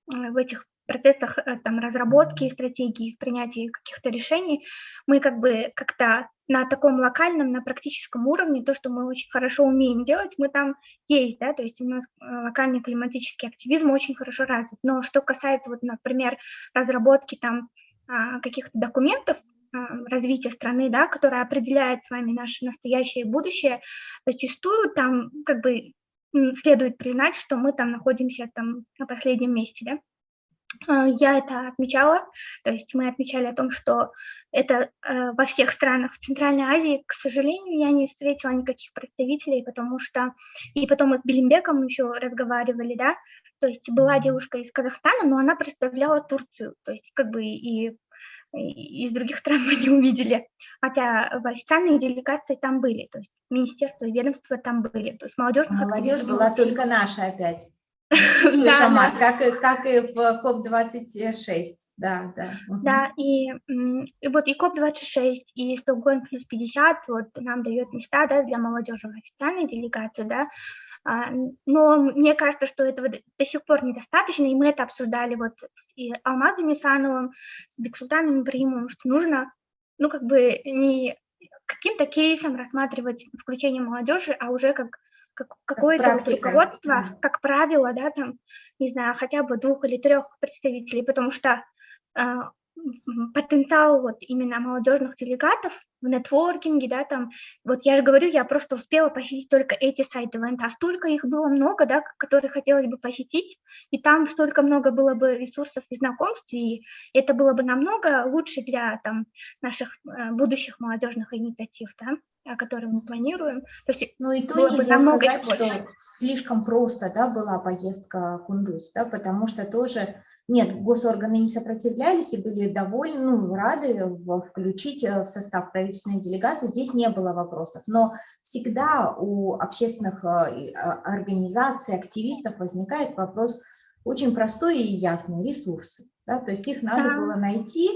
[SPEAKER 2] в этих процессах там разработки стратегий, принятия каких-то решений. Мы как бы как-то на таком локальном, на практическом уровне, то, что мы очень хорошо умеем делать, мы там есть, да, то есть у нас локальный климатический активизм очень хорошо развит. Но что касается, вот, например, разработки там каких-то документов, развития страны, да, которая определяет с вами наше настоящее и будущее, зачастую там как бы следует признать, что мы там находимся там на последнем месте, да. Я это отмечала, то есть мы отмечали о том, что это во всех странах в Центральной Азии, к сожалению, я не встретила никаких представителей, потому что... И потом мы с Белимбеком еще разговаривали, да, то есть была девушка из Казахстана, но она представляла Турцию, то есть как бы и из других стран мы не увидели, хотя официальные делегации там были, то есть министерства и ведомства там были, то есть
[SPEAKER 1] Молодежь была только наша опять. Чувствуешь,
[SPEAKER 2] да,
[SPEAKER 1] Амар,
[SPEAKER 2] да.
[SPEAKER 1] как и в КОП-26, да, да.
[SPEAKER 2] Да, и вот и КОП-26, и Стокгольм плюс 50 вот нам дает места, да, для молодежи в официальной делегации, да, но мне кажется, что этого до сих пор недостаточно, и мы это обсуждали вот с Алмазом Исановым, с Бексултаном Ибраимовым, что нужно, ну, как бы не каким-то кейсом рассматривать включение молодежи, а уже как какое-то вот руководство, да. Как правило, да, там, не знаю, хотя бы 2 или 3 представителей, потому что потенциал вот именно молодежных делегатов в нетворкинге, да, там, вот я же говорю, я просто успела посетить только эти сайты ивента, а столько их было много, да, которые хотелось бы посетить, и там столько много было бы ресурсов и знакомств, и это было бы намного лучше для там наших будущих молодежных инициатив, да, которые мы планируем. То есть
[SPEAKER 1] ну и то
[SPEAKER 2] нельзя
[SPEAKER 1] сказать, что слишком просто, да, была поездка Кундуз, да, потому что тоже, нет, госорганы не сопротивлялись и были довольны, ну, рады включить в состав правительственной делегации, здесь не было вопросов, но всегда у общественных организаций, активистов возникает вопрос очень простой и ясный: ресурсы, да, то есть их надо было найти.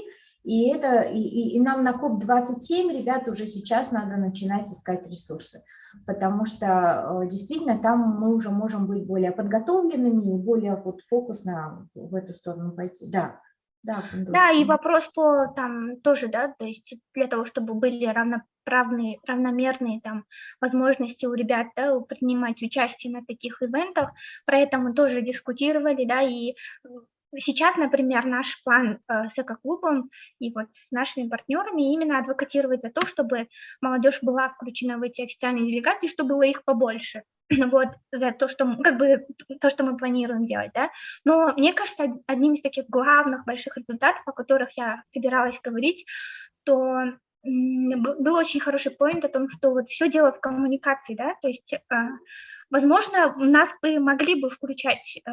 [SPEAKER 1] И нам на КОП-27, ребят, уже сейчас надо начинать искать ресурсы, потому что действительно там мы уже можем быть более подготовленными и более вот фокусно в эту сторону пойти. Да,
[SPEAKER 2] да, и вопрос по там тоже, да, то есть для того, чтобы были равномерные там возможности у ребят, да, принимать участие на таких ивентах, про это мы тоже дискутировали, да, и сейчас, например, наш план с экоклубом и вот с нашими партнерами именно адвокатировать за то, чтобы молодежь была включена в эти официальные делегации, чтобы было их побольше. Вот за то, что как бы то, что мы планируем делать, да. Но мне кажется, одним из таких главных больших результатов, о которых я собиралась говорить, то был очень хороший поинт о том, что вот все дело в коммуникации, да, то есть возможно, нас бы могли бы включать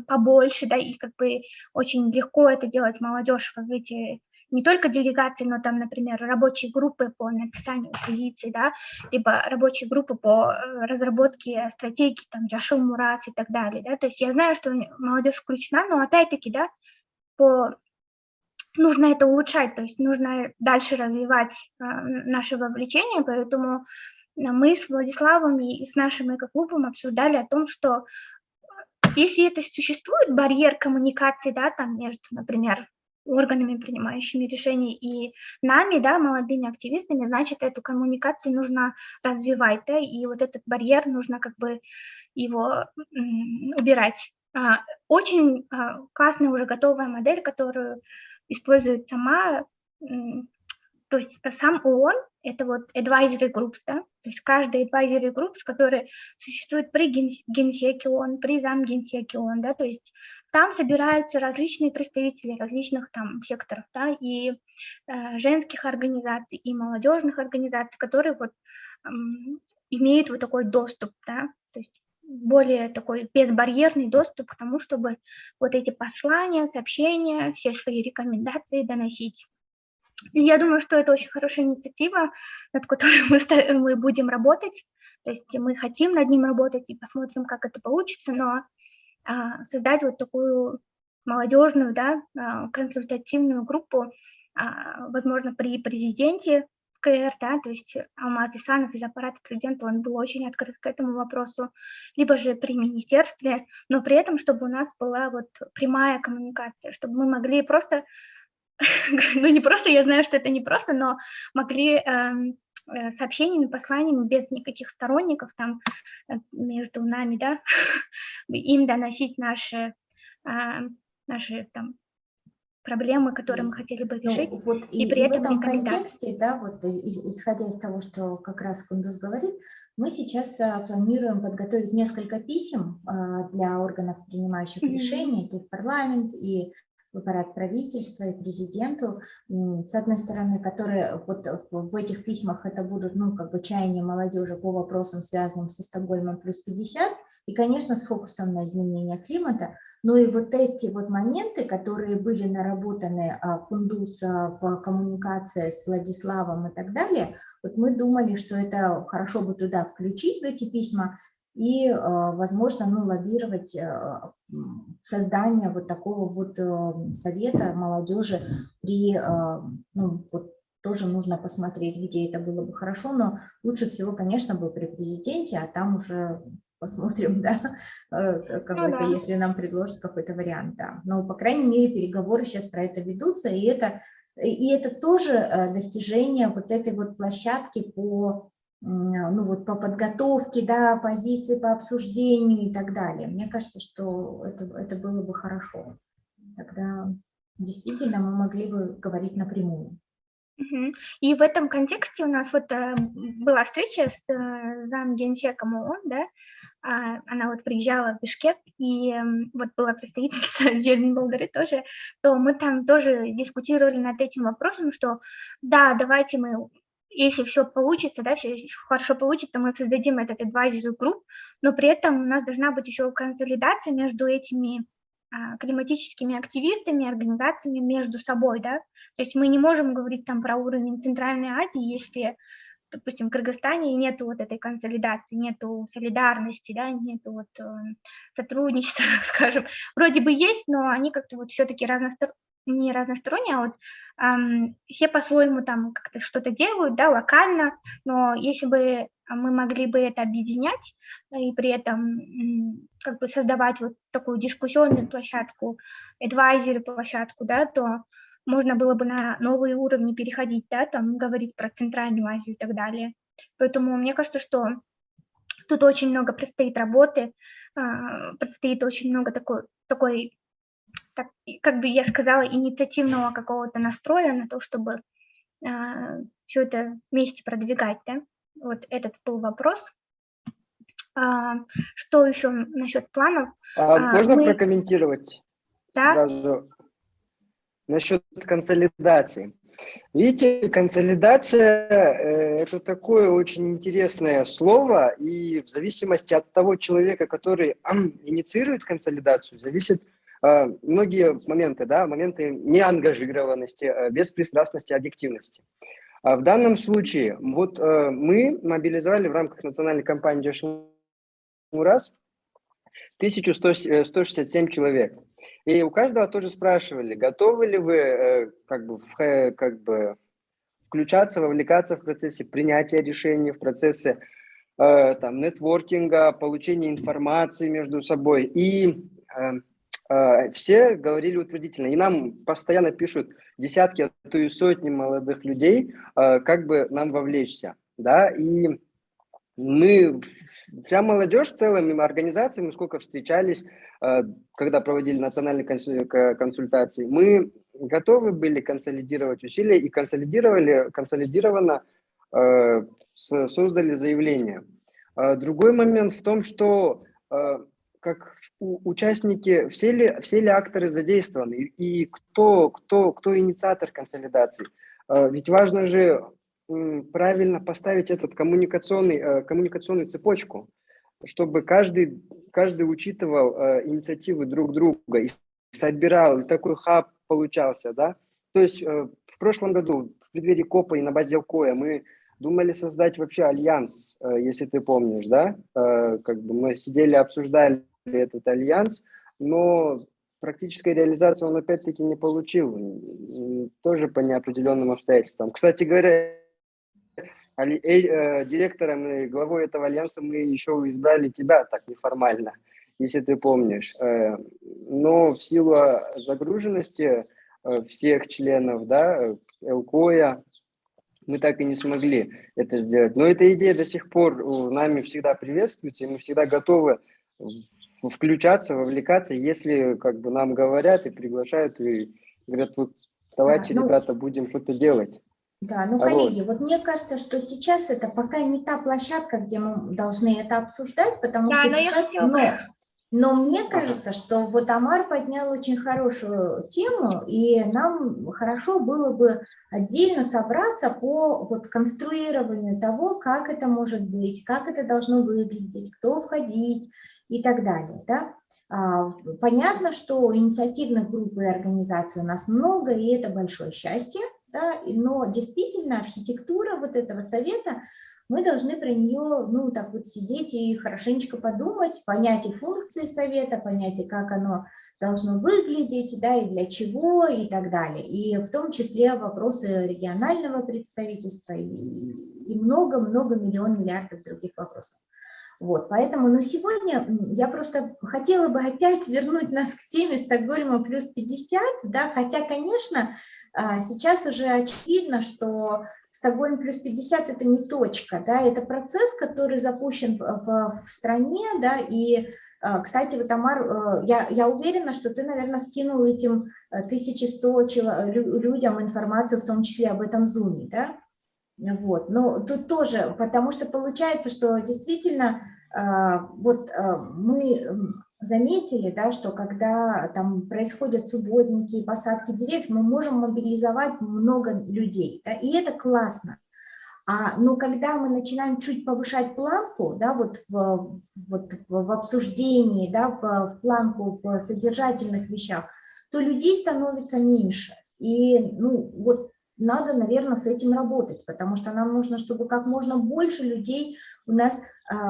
[SPEAKER 2] побольше, да, и как бы очень легко это делать молодежь в эти не только делегации, но там, например, рабочие группы по написанию позиций, да, либо рабочие группы по разработке стратегий, там, Джашил Мурас и так далее, да, то есть я знаю, что молодежь включена, но опять-таки, да, нужно это улучшать, то есть нужно дальше развивать наше вовлечение, поэтому мы с Владиславом и с нашим экоклубом обсуждали о том, что если это существует барьер коммуникации, да, там между, например, органами, принимающими решения, и нами, да, молодыми активистами, значит, эту коммуникацию нужно развивать, да, и вот этот барьер нужно как бы его убирать. Очень классная уже готовая модель, которую использует сама То есть сам ООН – это вот advisory groups, да, то есть каждый advisory groups, который существует при Генсеке ООН, при замгенсеке ООН, да, то есть там собираются различные представители различных там секторов, да, и женских организаций, и молодежных организаций, которые вот имеют вот такой доступ, да, то есть более такой безбарьерный доступ к тому, чтобы вот эти послания, сообщения, все свои рекомендации доносить. И я думаю, что это очень хорошая инициатива, над которой мы будем работать. То есть мы хотим над ним работать и посмотрим, как это получится, но создать вот такую молодежную, да, консультативную группу, возможно, при президенте КР, да, то есть Алмаз Исанов из аппарата президента, он был очень открыт к этому вопросу, либо же при министерстве, но при этом, чтобы у нас была вот прямая коммуникация, чтобы мы могли просто, ну не просто, я знаю, что это не просто, но могли сообщениями, посланиями без никаких сторонников там между нами, да, им доносить наши там проблемы, которые мы хотели бы решить,
[SPEAKER 1] Ну, вот
[SPEAKER 2] и при
[SPEAKER 1] в
[SPEAKER 2] этом
[SPEAKER 1] этом
[SPEAKER 2] рекомендации.
[SPEAKER 1] контексте, да, вот исходя из того, что как раз Кундуз говорит, мы сейчас планируем подготовить несколько писем для органов, принимающих решения, это и в парламент, и в аппарат правительства, и президенту, с одной стороны, которые вот в этих письмах это будут, ну, как бы чаяния молодежи по вопросам, связанным со Стокгольмом плюс 50, и, конечно, с фокусом на изменение климата, но и вот эти вот моменты, которые были наработаны Кундуз в коммуникации с Владиславом и так далее, вот мы думали, что это хорошо бы туда включить в эти письма и, возможно, ну, лоббировать создание вот такого вот совета молодежи при, ну, вот тоже нужно посмотреть, где это было бы хорошо, но лучше всего, конечно, бы при президенте, а там уже посмотрим, да, какой-то, если нам предложат какой-то вариант, да. Но, по крайней мере, переговоры сейчас про это ведутся, и это тоже достижение вот этой вот площадки по, ну, вот по подготовке, да, позиции по обсуждению и так далее. Мне кажется, что это было бы хорошо. Тогда действительно мы могли бы говорить напрямую.
[SPEAKER 2] И в этом контексте у нас вот была встреча с замгенсеком ООН, да, она вот приезжала в Бишкек, и вот была представительница Джельмин Болгары тоже, то мы там тоже дискутировали над этим вопросом, что да, давайте мы, если все получится, да, если хорошо получится, мы создадим этот advisory group, но при этом у нас должна быть еще консолидация между этими климатическими активистами, организациями между собой, да, то есть мы не можем говорить там про уровень Центральной Азии, если, допустим, в Кыргызстане нету вот этой консолидации, нету солидарности, да, нету вот сотрудничества, скажем. Вроде бы есть, но они как-то вот все-таки не разносторонние, а вот все по-своему там как-то что-то делают, да, локально, но если бы мы могли бы это объединять и при этом как бы создавать вот такую дискуссионную площадку, advisory площадку, да, то можно было бы на новые уровни переходить, да, там говорить про Центральную Азию и так далее. Поэтому мне кажется, что тут очень много предстоит работы, предстоит очень много такой, так, как бы я сказала, инициативного какого-то настроя на то, чтобы все это вместе продвигать, да. Вот этот был вопрос. Что еще насчет планов?
[SPEAKER 3] Можно прокомментировать сразу насчет консолидации? Видите, консолидация – это такое очень интересное слово, и в зависимости от того человека, который инициирует консолидацию, зависит многие моменты, да, моменты неангажированности, беспристрастности, объективности. В данном случае вот мы мобилизовали в рамках национальной кампании «Раз» 1167 человек. И у каждого тоже спрашивали, готовы ли вы как бы включаться, вовлекаться в процессе принятия решений, в процессе там, нетворкинга, получения информации между собой. И все говорили утвердительно. И нам постоянно пишут десятки, а то и сотни молодых людей, как бы нам вовлечься. Да? И Вся молодежь в целом, и организации, мы сколько встречались, когда проводили национальные консультации, мы готовы были консолидировать усилия и консолидированно создали заявление. Другой момент в том, что как участники, все ли акторы задействованы и кто инициатор консолидации. Ведь важно же правильно поставить эту коммуникационную цепочку, чтобы каждый учитывал инициативы друг друга и собирал, и такой хаб получался, да. То есть в прошлом году, в преддверии КОПа и на базе ЛКОЯ мы думали создать вообще альянс, если ты помнишь, да. Как бы мы сидели, обсуждали этот альянс, но практической реализации он опять-таки не получил, тоже по неопределенным обстоятельствам. Кстати говоря, директором и главой этого альянса мы еще избрали тебя так неформально, если ты помнишь. Но в силу загруженности всех членов, да, ЛКОЯ, мы так и не смогли это сделать. Но эта идея до сих пор нами всегда приветствуется, и мы всегда готовы включаться, вовлекаться, если как бы нам говорят и приглашают, и говорят, вот давайте, ребята, будем что-то делать.
[SPEAKER 1] Да, ну, коллеги, вот мне кажется, что сейчас это пока не та площадка, где мы должны это обсуждать, потому что сейчас, но мне кажется, что вот Амар поднял очень хорошую тему, и нам хорошо было бы отдельно собраться по вот конструированию того, как это может быть, как это должно выглядеть, кто входить и так далее, да. Понятно, что инициативных групп и организаций у нас много, и это большое счастье. Да, но действительно архитектура вот этого совета, мы должны про нее, ну, так вот сидеть и хорошенечко подумать, понять и функции совета, понять и как оно должно выглядеть, да, и для чего, и так далее. И в том числе вопросы регионального представительства и много-много миллиардов других вопросов. Вот, поэтому, ну, сегодня я просто хотела бы опять вернуть нас к теме Стокгольма плюс 50, да, хотя, конечно, сейчас уже очевидно, что Стокгольм плюс 50 – это не точка, да, это процесс, который запущен в стране, да, и, кстати, вот, Амар, я уверена, что ты, наверное, скинул этим 1100 людям информацию, в том числе об этом Zoom, да. Вот, но тут тоже, потому что получается, что действительно вот мы заметили, да, что когда там происходят субботники и посадки деревьев, мы можем мобилизовать много людей, да, и это классно. Но когда мы начинаем чуть повышать планку, да, вот в обсуждении, да, в планку в содержательных вещах, то людей становится меньше. И, ну, вот надо, наверное, с этим работать, потому что нам нужно, чтобы как можно больше людей у нас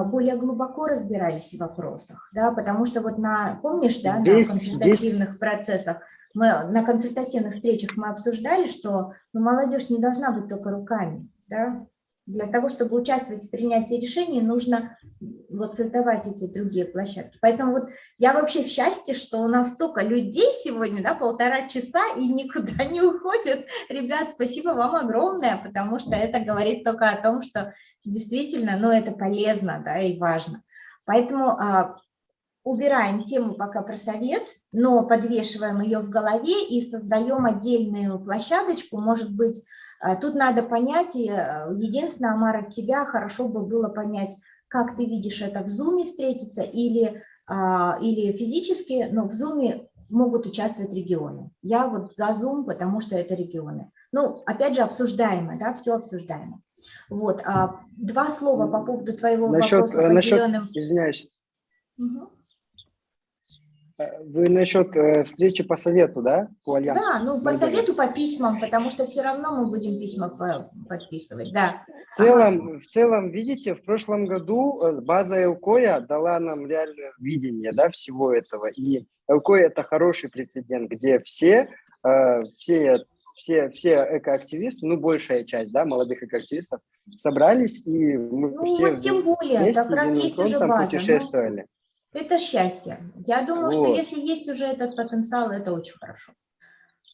[SPEAKER 1] более глубоко разбирались в вопросах, да, потому что вот помнишь, да, на консультативных процессах, на консультативных встречах мы обсуждали, что молодежь не должна быть только руками, да, для того, чтобы участвовать в принятии решений, нужно вот создавать эти другие площадки. Поэтому вот я вообще в счастье, что у нас столько людей сегодня, да, 1,5 часа и никуда не уходят. Ребят, спасибо вам огромное, потому что это говорит только о том, что действительно, ну, это полезно, да, и важно. Поэтому убираем тему пока про совет, но подвешиваем ее в голове и создаем отдельную площадочку, может быть. Тут надо понять, единственное, Амар, от тебя хорошо бы было понять, как ты видишь это в Zoom встретиться или физически, но в Zoom могут участвовать регионы. Я вот за Zoom, потому что это регионы. Ну, опять же, обсуждаемо, да, все обсуждаемо. Вот, 2 слова по поводу твоего вопроса по зеленым...
[SPEAKER 3] Извиняюсь.
[SPEAKER 1] Угу.
[SPEAKER 3] Вы насчет встречи по совету, да? По альянсу?
[SPEAKER 1] Да, ну по совету, по письмам, потому что все равно мы будем письма подписывать, да.
[SPEAKER 3] В целом, видите, в прошлом году база ЛКОЯ дала нам реальное видение, да, всего этого. И ЛКОЯ – это хороший прецедент, где все экоактивисты, ну, большая часть, да, молодых экоактивистов собрались, и мы все
[SPEAKER 1] вот тем более, как раз есть уже база.
[SPEAKER 3] путешествовали.
[SPEAKER 1] Это счастье. Я думаю, что если есть уже этот потенциал, это очень хорошо.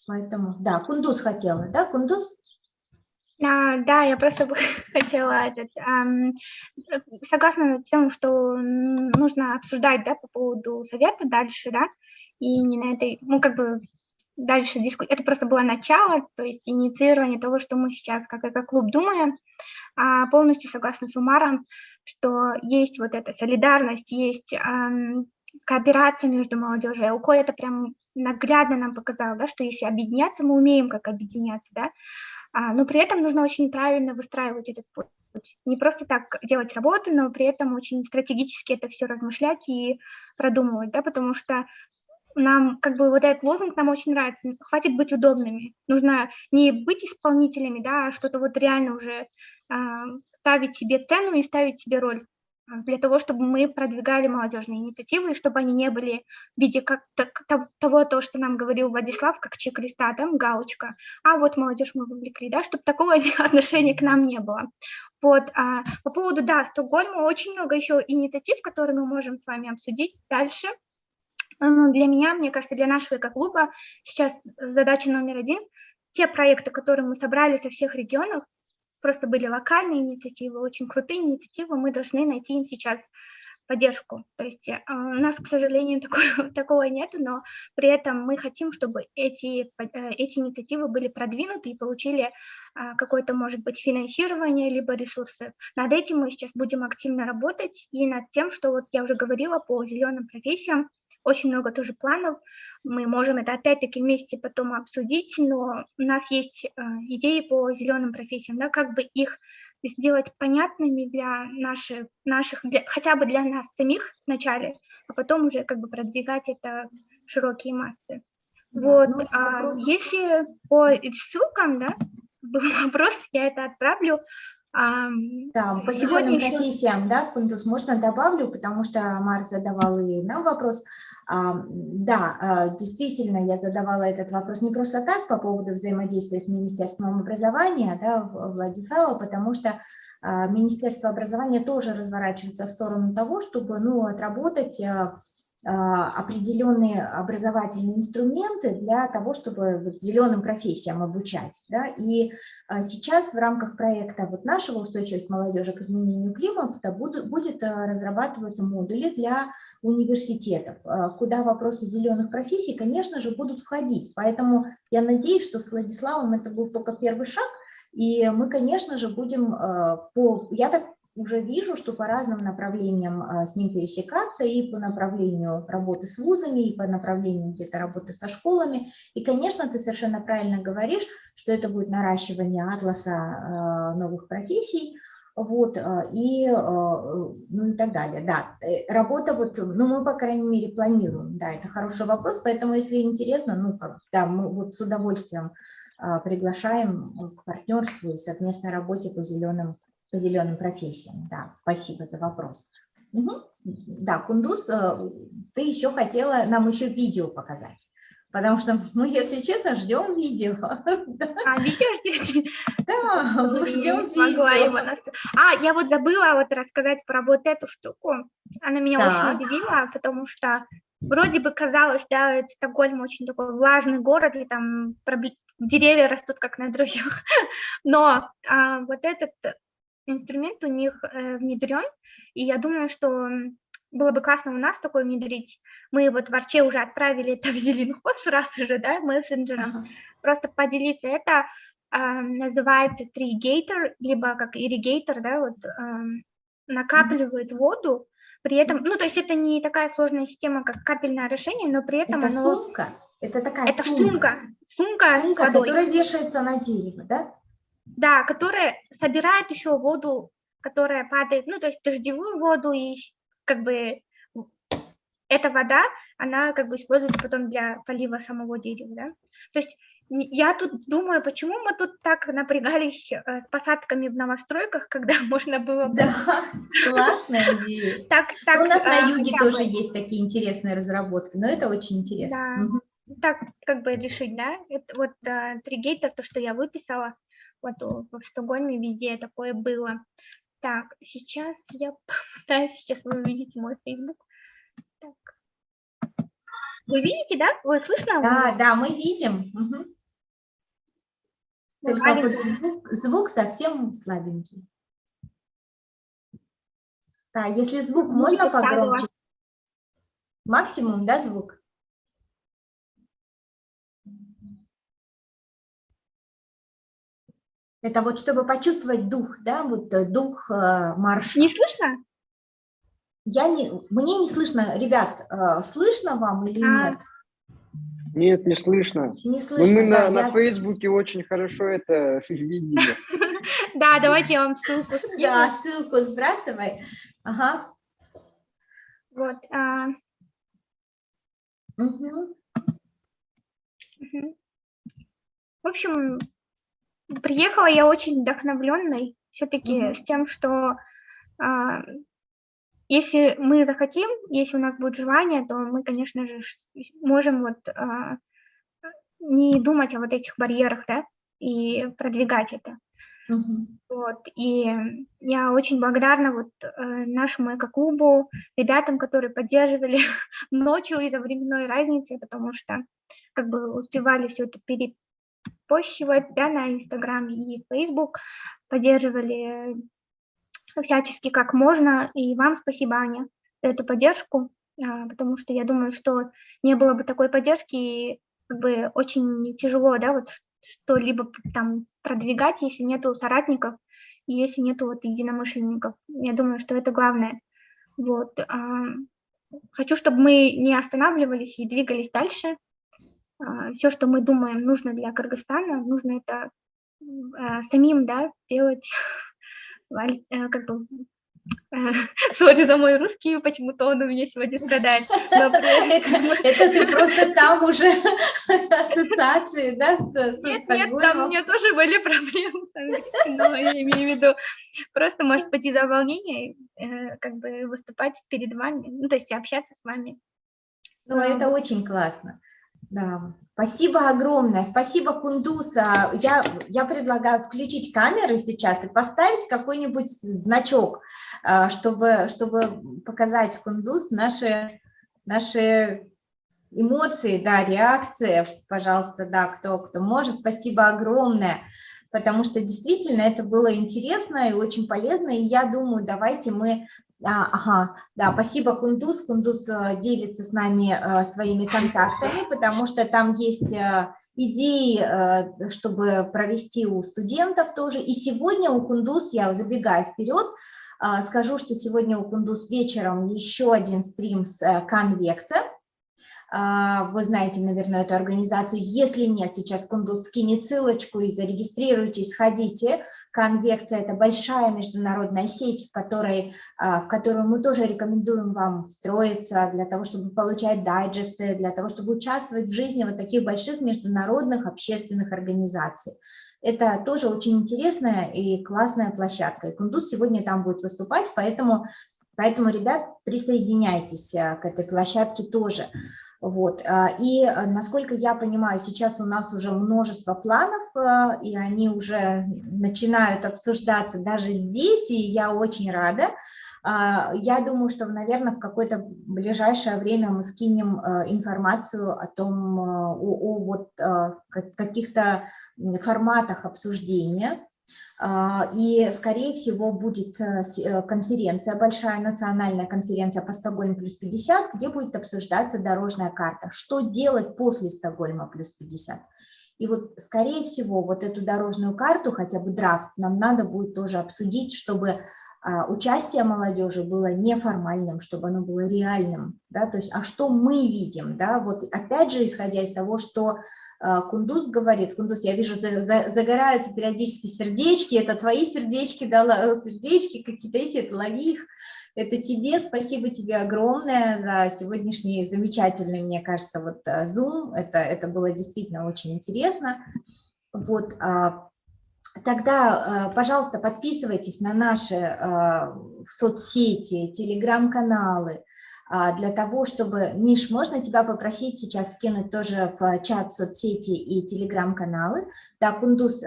[SPEAKER 1] Поэтому, да, Кундуз хотела, да, Кундуз?
[SPEAKER 2] Да, я просто бы хотела согласна с тем, что нужно обсуждать, да, по поводу совета дальше, да, и не на этой, ну, как бы дальше это просто было начало, то есть инициирование того, что мы сейчас как эко-клуб думаем, полностью согласна с Умаром, что есть вот эта солидарность, есть кооперация между молодежью. УКО это прям наглядно нам показал, да, что если объединяться, мы умеем как объединяться, да, но при этом нужно очень правильно выстраивать этот путь. Не просто так делать работу, но при этом очень стратегически это все размышлять и продумывать, да, потому что нам как бы вот этот лозунг нам очень нравится. Хватит быть удобными. Нужно не быть исполнителями, да, а что-то вот реально уже ставить себе цену и ставить себе роль для того, чтобы мы продвигали молодежные инициативы, и чтобы они не были в виде как того, то, что нам говорил Владислав, как чек-листа, там галочка, вот молодежь мы вовлекли, да, чтобы такого отношения к нам не было. Вот, по поводу, да, Стокгольма, очень много еще инициатив, которые мы можем с вами обсудить дальше. Для меня, мне кажется, для нашего эко-клуба сейчас задача номер 1, те проекты, которые мы собрали со всех регионов, просто были локальные инициативы, очень крутые инициативы, мы должны найти им сейчас поддержку. То есть у нас, к сожалению, такого нет, но при этом мы хотим, чтобы эти инициативы были продвинуты и получили какое-то, может быть, финансирование, либо ресурсы. Над этим мы сейчас будем активно работать и над тем, что вот я уже говорила по зеленым профессиям, очень много тоже планов, мы можем это опять-таки вместе потом обсудить, но у нас есть идеи по зеленым профессиям, да, как бы их сделать понятными для наших хотя бы для нас самих вначале, а потом уже как бы продвигать это в широкие массы. Да, вот, если по ссылкам, да, был вопрос, я это отправлю.
[SPEAKER 1] Да, по зеленым профессиям, да, Кундус, можно добавлю, потому что Амар задавал и нам вопрос. Да, действительно, я задавала этот вопрос не просто так по поводу взаимодействия с Министерством образования, да, Владислава, потому что Министерство образования тоже разворачивается в сторону того, чтобы, ну, отработать определенные образовательные инструменты для того, чтобы вот зеленым профессиям обучать. Да? И сейчас в рамках проекта вот нашего «Устойчивость молодежи к изменению климата» будет разрабатываться модули для университетов, куда вопросы зеленых профессий, конечно же, будут входить. Поэтому я надеюсь, что с Владиславом это был только первый шаг, и мы, конечно же, будем я так уже вижу, что по разным направлениям с ним пересекаться, и по направлению работы с вузами, и по направлению где-то работы со школами. И, конечно, ты совершенно правильно говоришь, что это будет наращивание атласа новых профессий, вот, и, ну и так далее. Да, работа вот, ну мы, по крайней мере, планируем, да, это хороший вопрос, поэтому, если интересно, ну, да, мы вот с удовольствием приглашаем к партнерству и совместной работе по зеленым профессиям. Да, спасибо за вопрос. Угу. Да, Кундус, ты еще хотела нам еще видео показать, потому что мы, если честно, ждем видео.
[SPEAKER 2] Видео ждете?
[SPEAKER 1] Да, мы ждем видео.
[SPEAKER 2] Я вот забыла вот рассказать про вот эту штуку. Она меня очень удивила, потому что вроде бы казалось, да, Стокгольм очень такой влажный город, и там деревья растут как на дрожжах. Но вот этот инструмент у них внедрен, и я думаю, что было бы классно у нас такое внедрить. Мы вот в Арче уже отправили это в Зеленхоз сразу же, да, мессенджером, просто поделиться. Это называется Trigator, либо как ирригейтор, да, вот накапливает воду, при этом, ну, то есть это не такая сложная система, как капельное орошение, но при этом
[SPEAKER 1] это сумка? Это такая сумка, которая вешается на дерево, да?
[SPEAKER 2] Да, которая собирает еще воду, которая падает, ну, то есть дождевую воду, и как бы эта вода, она как бы используется потом для полива самого дерева, да. То есть я тут думаю, почему мы тут так напрягались с посадками в новостройках, когда можно было бы...
[SPEAKER 1] Да, классная идея. У нас на юге тоже есть такие интересные разработки, но это очень интересно.
[SPEAKER 2] Да, так как бы решить, да. Это вот Trigator, то, что я выписала, вот в Стокгольме везде такое было. Так, сейчас я попытаюсь, сейчас вы увидите мой Facebook. Так. Вы видите, да? Вы слышно?
[SPEAKER 1] Да, мы видим. Угу. Только вот звук совсем слабенький. Да, если звук можно погромче. Максимум, да, звук? Это вот чтобы почувствовать дух, да, вот дух марша.
[SPEAKER 2] Не слышно?
[SPEAKER 1] Мне не слышно. Ребят, слышно вам или нет?
[SPEAKER 3] Нет, не слышно.
[SPEAKER 1] Не слышно,
[SPEAKER 3] мы
[SPEAKER 1] да,
[SPEAKER 3] на Фейсбуке очень хорошо это видели.
[SPEAKER 2] Да, давайте я вам ссылку скину.
[SPEAKER 1] Да, ссылку сбрасывай. Ага.
[SPEAKER 2] Вот.
[SPEAKER 1] Угу.
[SPEAKER 2] В общем, приехала я очень вдохновленной, все-таки с тем, что если мы захотим, если у нас будет желание, то мы, конечно же, можем вот не думать о вот этих барьерах, да, и продвигать это. Вот, и я очень благодарна вот нашему эко-клубу, ребятам, которые поддерживали ночью из-за временной разницы, потому что как бы успевали все это перепощивать, да, на Инстаграм и Фейсбук, поддерживали всячески как можно, и вам спасибо, Аня, за эту поддержку, потому что я думаю, что не было бы такой поддержки, как бы очень тяжело, да, вот что-либо там продвигать, если нету соратников, и если нету вот единомышленников. Я думаю, что это главное. Вот. Хочу, чтобы мы не останавливались и двигались дальше. Все, что мы думаем, нужно для Кыргызстана, нужно это самим, да, делать, как бы, сори за мой русский, почему-то он у меня сегодня страдает.
[SPEAKER 1] Это ты просто там уже ассоциации, да,
[SPEAKER 2] Нет, там у меня тоже были проблемы, но я имею в виду, просто, может быть, из-за волнения, как бы выступать перед вами, ну, то есть общаться с вами.
[SPEAKER 1] Ну, это очень классно. Да, спасибо огромное, спасибо, Кундус. Я предлагаю включить камеры сейчас и поставить какой-нибудь значок, чтобы показать, Кундус, наши эмоции, да, реакции, пожалуйста, да, кто может, спасибо огромное, потому что действительно это было интересно и очень полезно, и я думаю, давайте мы... Ага, да, спасибо, Кундус. Кундус делится с нами своими контактами, потому что там есть идеи, чтобы провести у студентов тоже. И сегодня у Кундус, я забегаю вперед, скажу, что сегодня у Кундус вечером еще один стрим с Конвекция. Вы знаете, наверное, эту организацию. Если нет, сейчас Кундус скинет ссылочку и зарегистрируйтесь, сходите. Конвекция – это большая международная сеть, в которую мы тоже рекомендуем вам встроиться для того, чтобы получать дайджесты, для того, чтобы участвовать в жизни вот таких больших международных общественных организаций. Это тоже очень интересная и классная площадка. И Кундус сегодня там будет выступать, поэтому, ребят, присоединяйтесь к этой площадке тоже. Вот. И, насколько я понимаю, сейчас у нас уже множество планов, и они уже начинают обсуждаться даже здесь, и я очень рада. Я думаю, что, наверное, в какое-то ближайшее время мы скинем информацию о том, о каких-то форматах обсуждения. И, скорее всего, будет конференция, большая национальная конференция по Стокгольм плюс 50, где будет обсуждаться дорожная карта, что делать после Стокгольма плюс 50. И вот, скорее всего, вот эту дорожную карту, хотя бы драфт, нам надо будет тоже обсудить, чтобы участие молодежи было неформальным, чтобы оно было реальным, да, то есть, а что мы видим, да, вот опять же, исходя из того, что Кундус говорит, Кундус, я вижу, загораются периодически сердечки, это твои сердечки, да, сердечки какие-то эти, лови их, это тебе, спасибо тебе огромное за сегодняшний замечательный, мне кажется, вот Zoom, это было действительно очень интересно, вот. Тогда, пожалуйста, подписывайтесь на наши соцсети, телеграм-каналы, для того, чтобы... Миш, можно тебя попросить сейчас скинуть тоже в чат соцсети и телеграм-каналы? Да, Кундус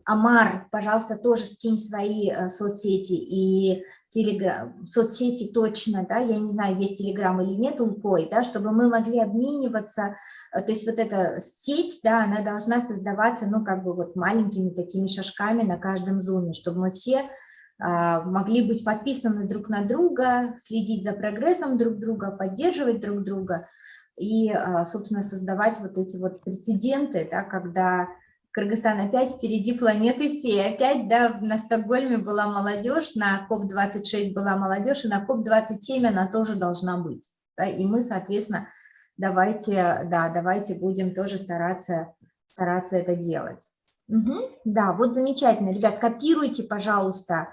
[SPEAKER 1] Амар, пожалуйста, тоже скинь свои соцсети и телеграм, соцсети точно, да, я не знаю, есть телеграм или нет, Улпой, да, чтобы мы могли обмениваться, то есть вот эта сеть, да, она должна создаваться, ну, как бы вот маленькими такими шажками на каждом зуме, чтобы мы все могли быть подписаны друг на друга, следить за прогрессом друг друга, поддерживать друг друга и, собственно, создавать вот эти вот прецеденты, да, когда Кыргызстан опять впереди планеты всей, опять, да, на Стокгольме была молодежь, на КОП-26 была молодежь, и на КОП-27 она тоже должна быть, да, и мы, соответственно, давайте будем тоже стараться это делать. Угу. Да, вот замечательно, ребят, копируйте, пожалуйста,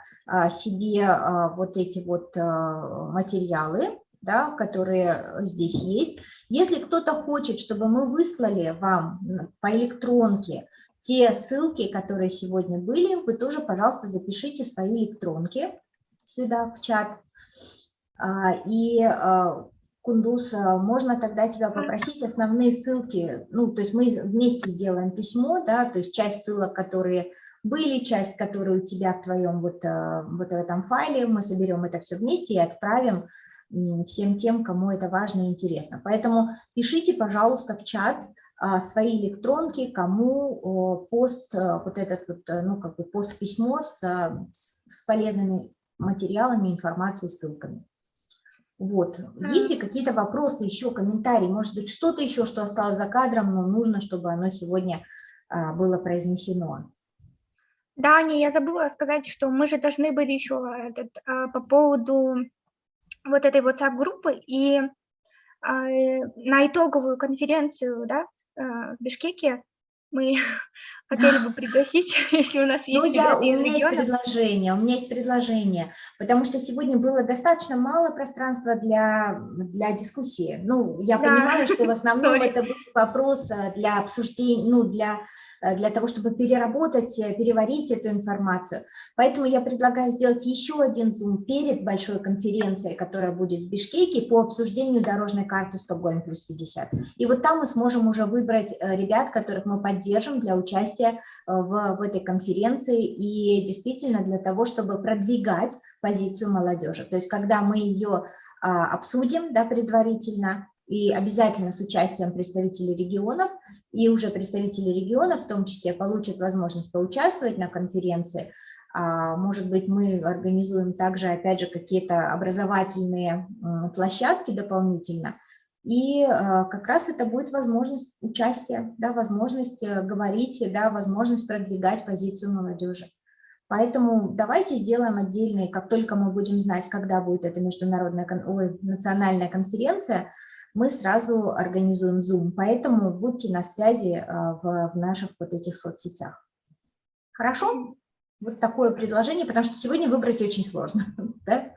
[SPEAKER 1] себе вот эти вот материалы, да, которые здесь есть. Если кто-то хочет, чтобы мы выслали вам по электронке те ссылки, которые сегодня были, вы тоже, пожалуйста, запишите свои электронки сюда в чат. И, Кундус, можно тогда тебя попросить основные ссылки, ну, то есть мы вместе сделаем письмо, да, то есть часть ссылок, которые были, часть, которые у тебя в твоем вот в этом файле, мы соберем это все вместе и отправим всем тем, кому это важно и интересно. Поэтому пишите, пожалуйста, в чат свои электронки, кому пост, вот этот вот, ну, как бы пост-письмо с полезными материалами, информацией, ссылками. Вот. Есть ли какие-то вопросы, еще комментарии, может быть, что-то еще, что осталось за кадром, но нужно, чтобы оно сегодня было произнесено?
[SPEAKER 2] Да, Аня, я забыла сказать, что мы же должны были еще по поводу вот этой WhatsApp-группы и на итоговую конференцию, да, в Бишкеке мы хотели бы пригласить, если у нас есть ребята из региона.
[SPEAKER 1] У меня есть предложение, потому что сегодня было достаточно мало пространства для дискуссии. Ну, я понимаю, что в основном это был вопрос для обсуждения, ну, для того, чтобы переработать, переварить эту информацию. Поэтому я предлагаю сделать еще один зум перед большой конференцией, которая будет в Бишкеке, по обсуждению дорожной карты Стокгольм плюс 50. И вот там мы сможем уже выбрать ребят, которых мы поддержим для участия в этой конференции и действительно для того, чтобы продвигать позицию молодежи. То есть когда мы ее обсудим, да, предварительно, и обязательно с участием представителей регионов, и уже представители регионов в том числе получат возможность поучаствовать на конференции. Может быть, мы организуем также, опять же, какие-то образовательные площадки дополнительно, и как раз это будет возможность участия, да, возможность говорить, да, возможность продвигать позицию молодежи. Поэтому давайте сделаем отдельный, как только мы будем знать, когда будет эта национальная конференция, мы сразу организуем Zoom, поэтому будьте на связи в наших вот этих соцсетях. Хорошо? Вот такое предложение, потому что сегодня выбрать очень сложно. Да?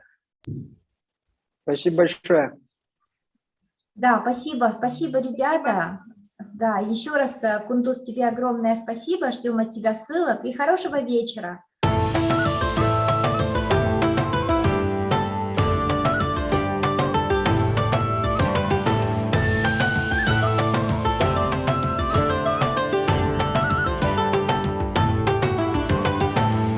[SPEAKER 3] Спасибо большое.
[SPEAKER 1] Да, спасибо, ребята. Да, еще раз, Кундус, тебе огромное спасибо, ждем от тебя ссылок и хорошего вечера.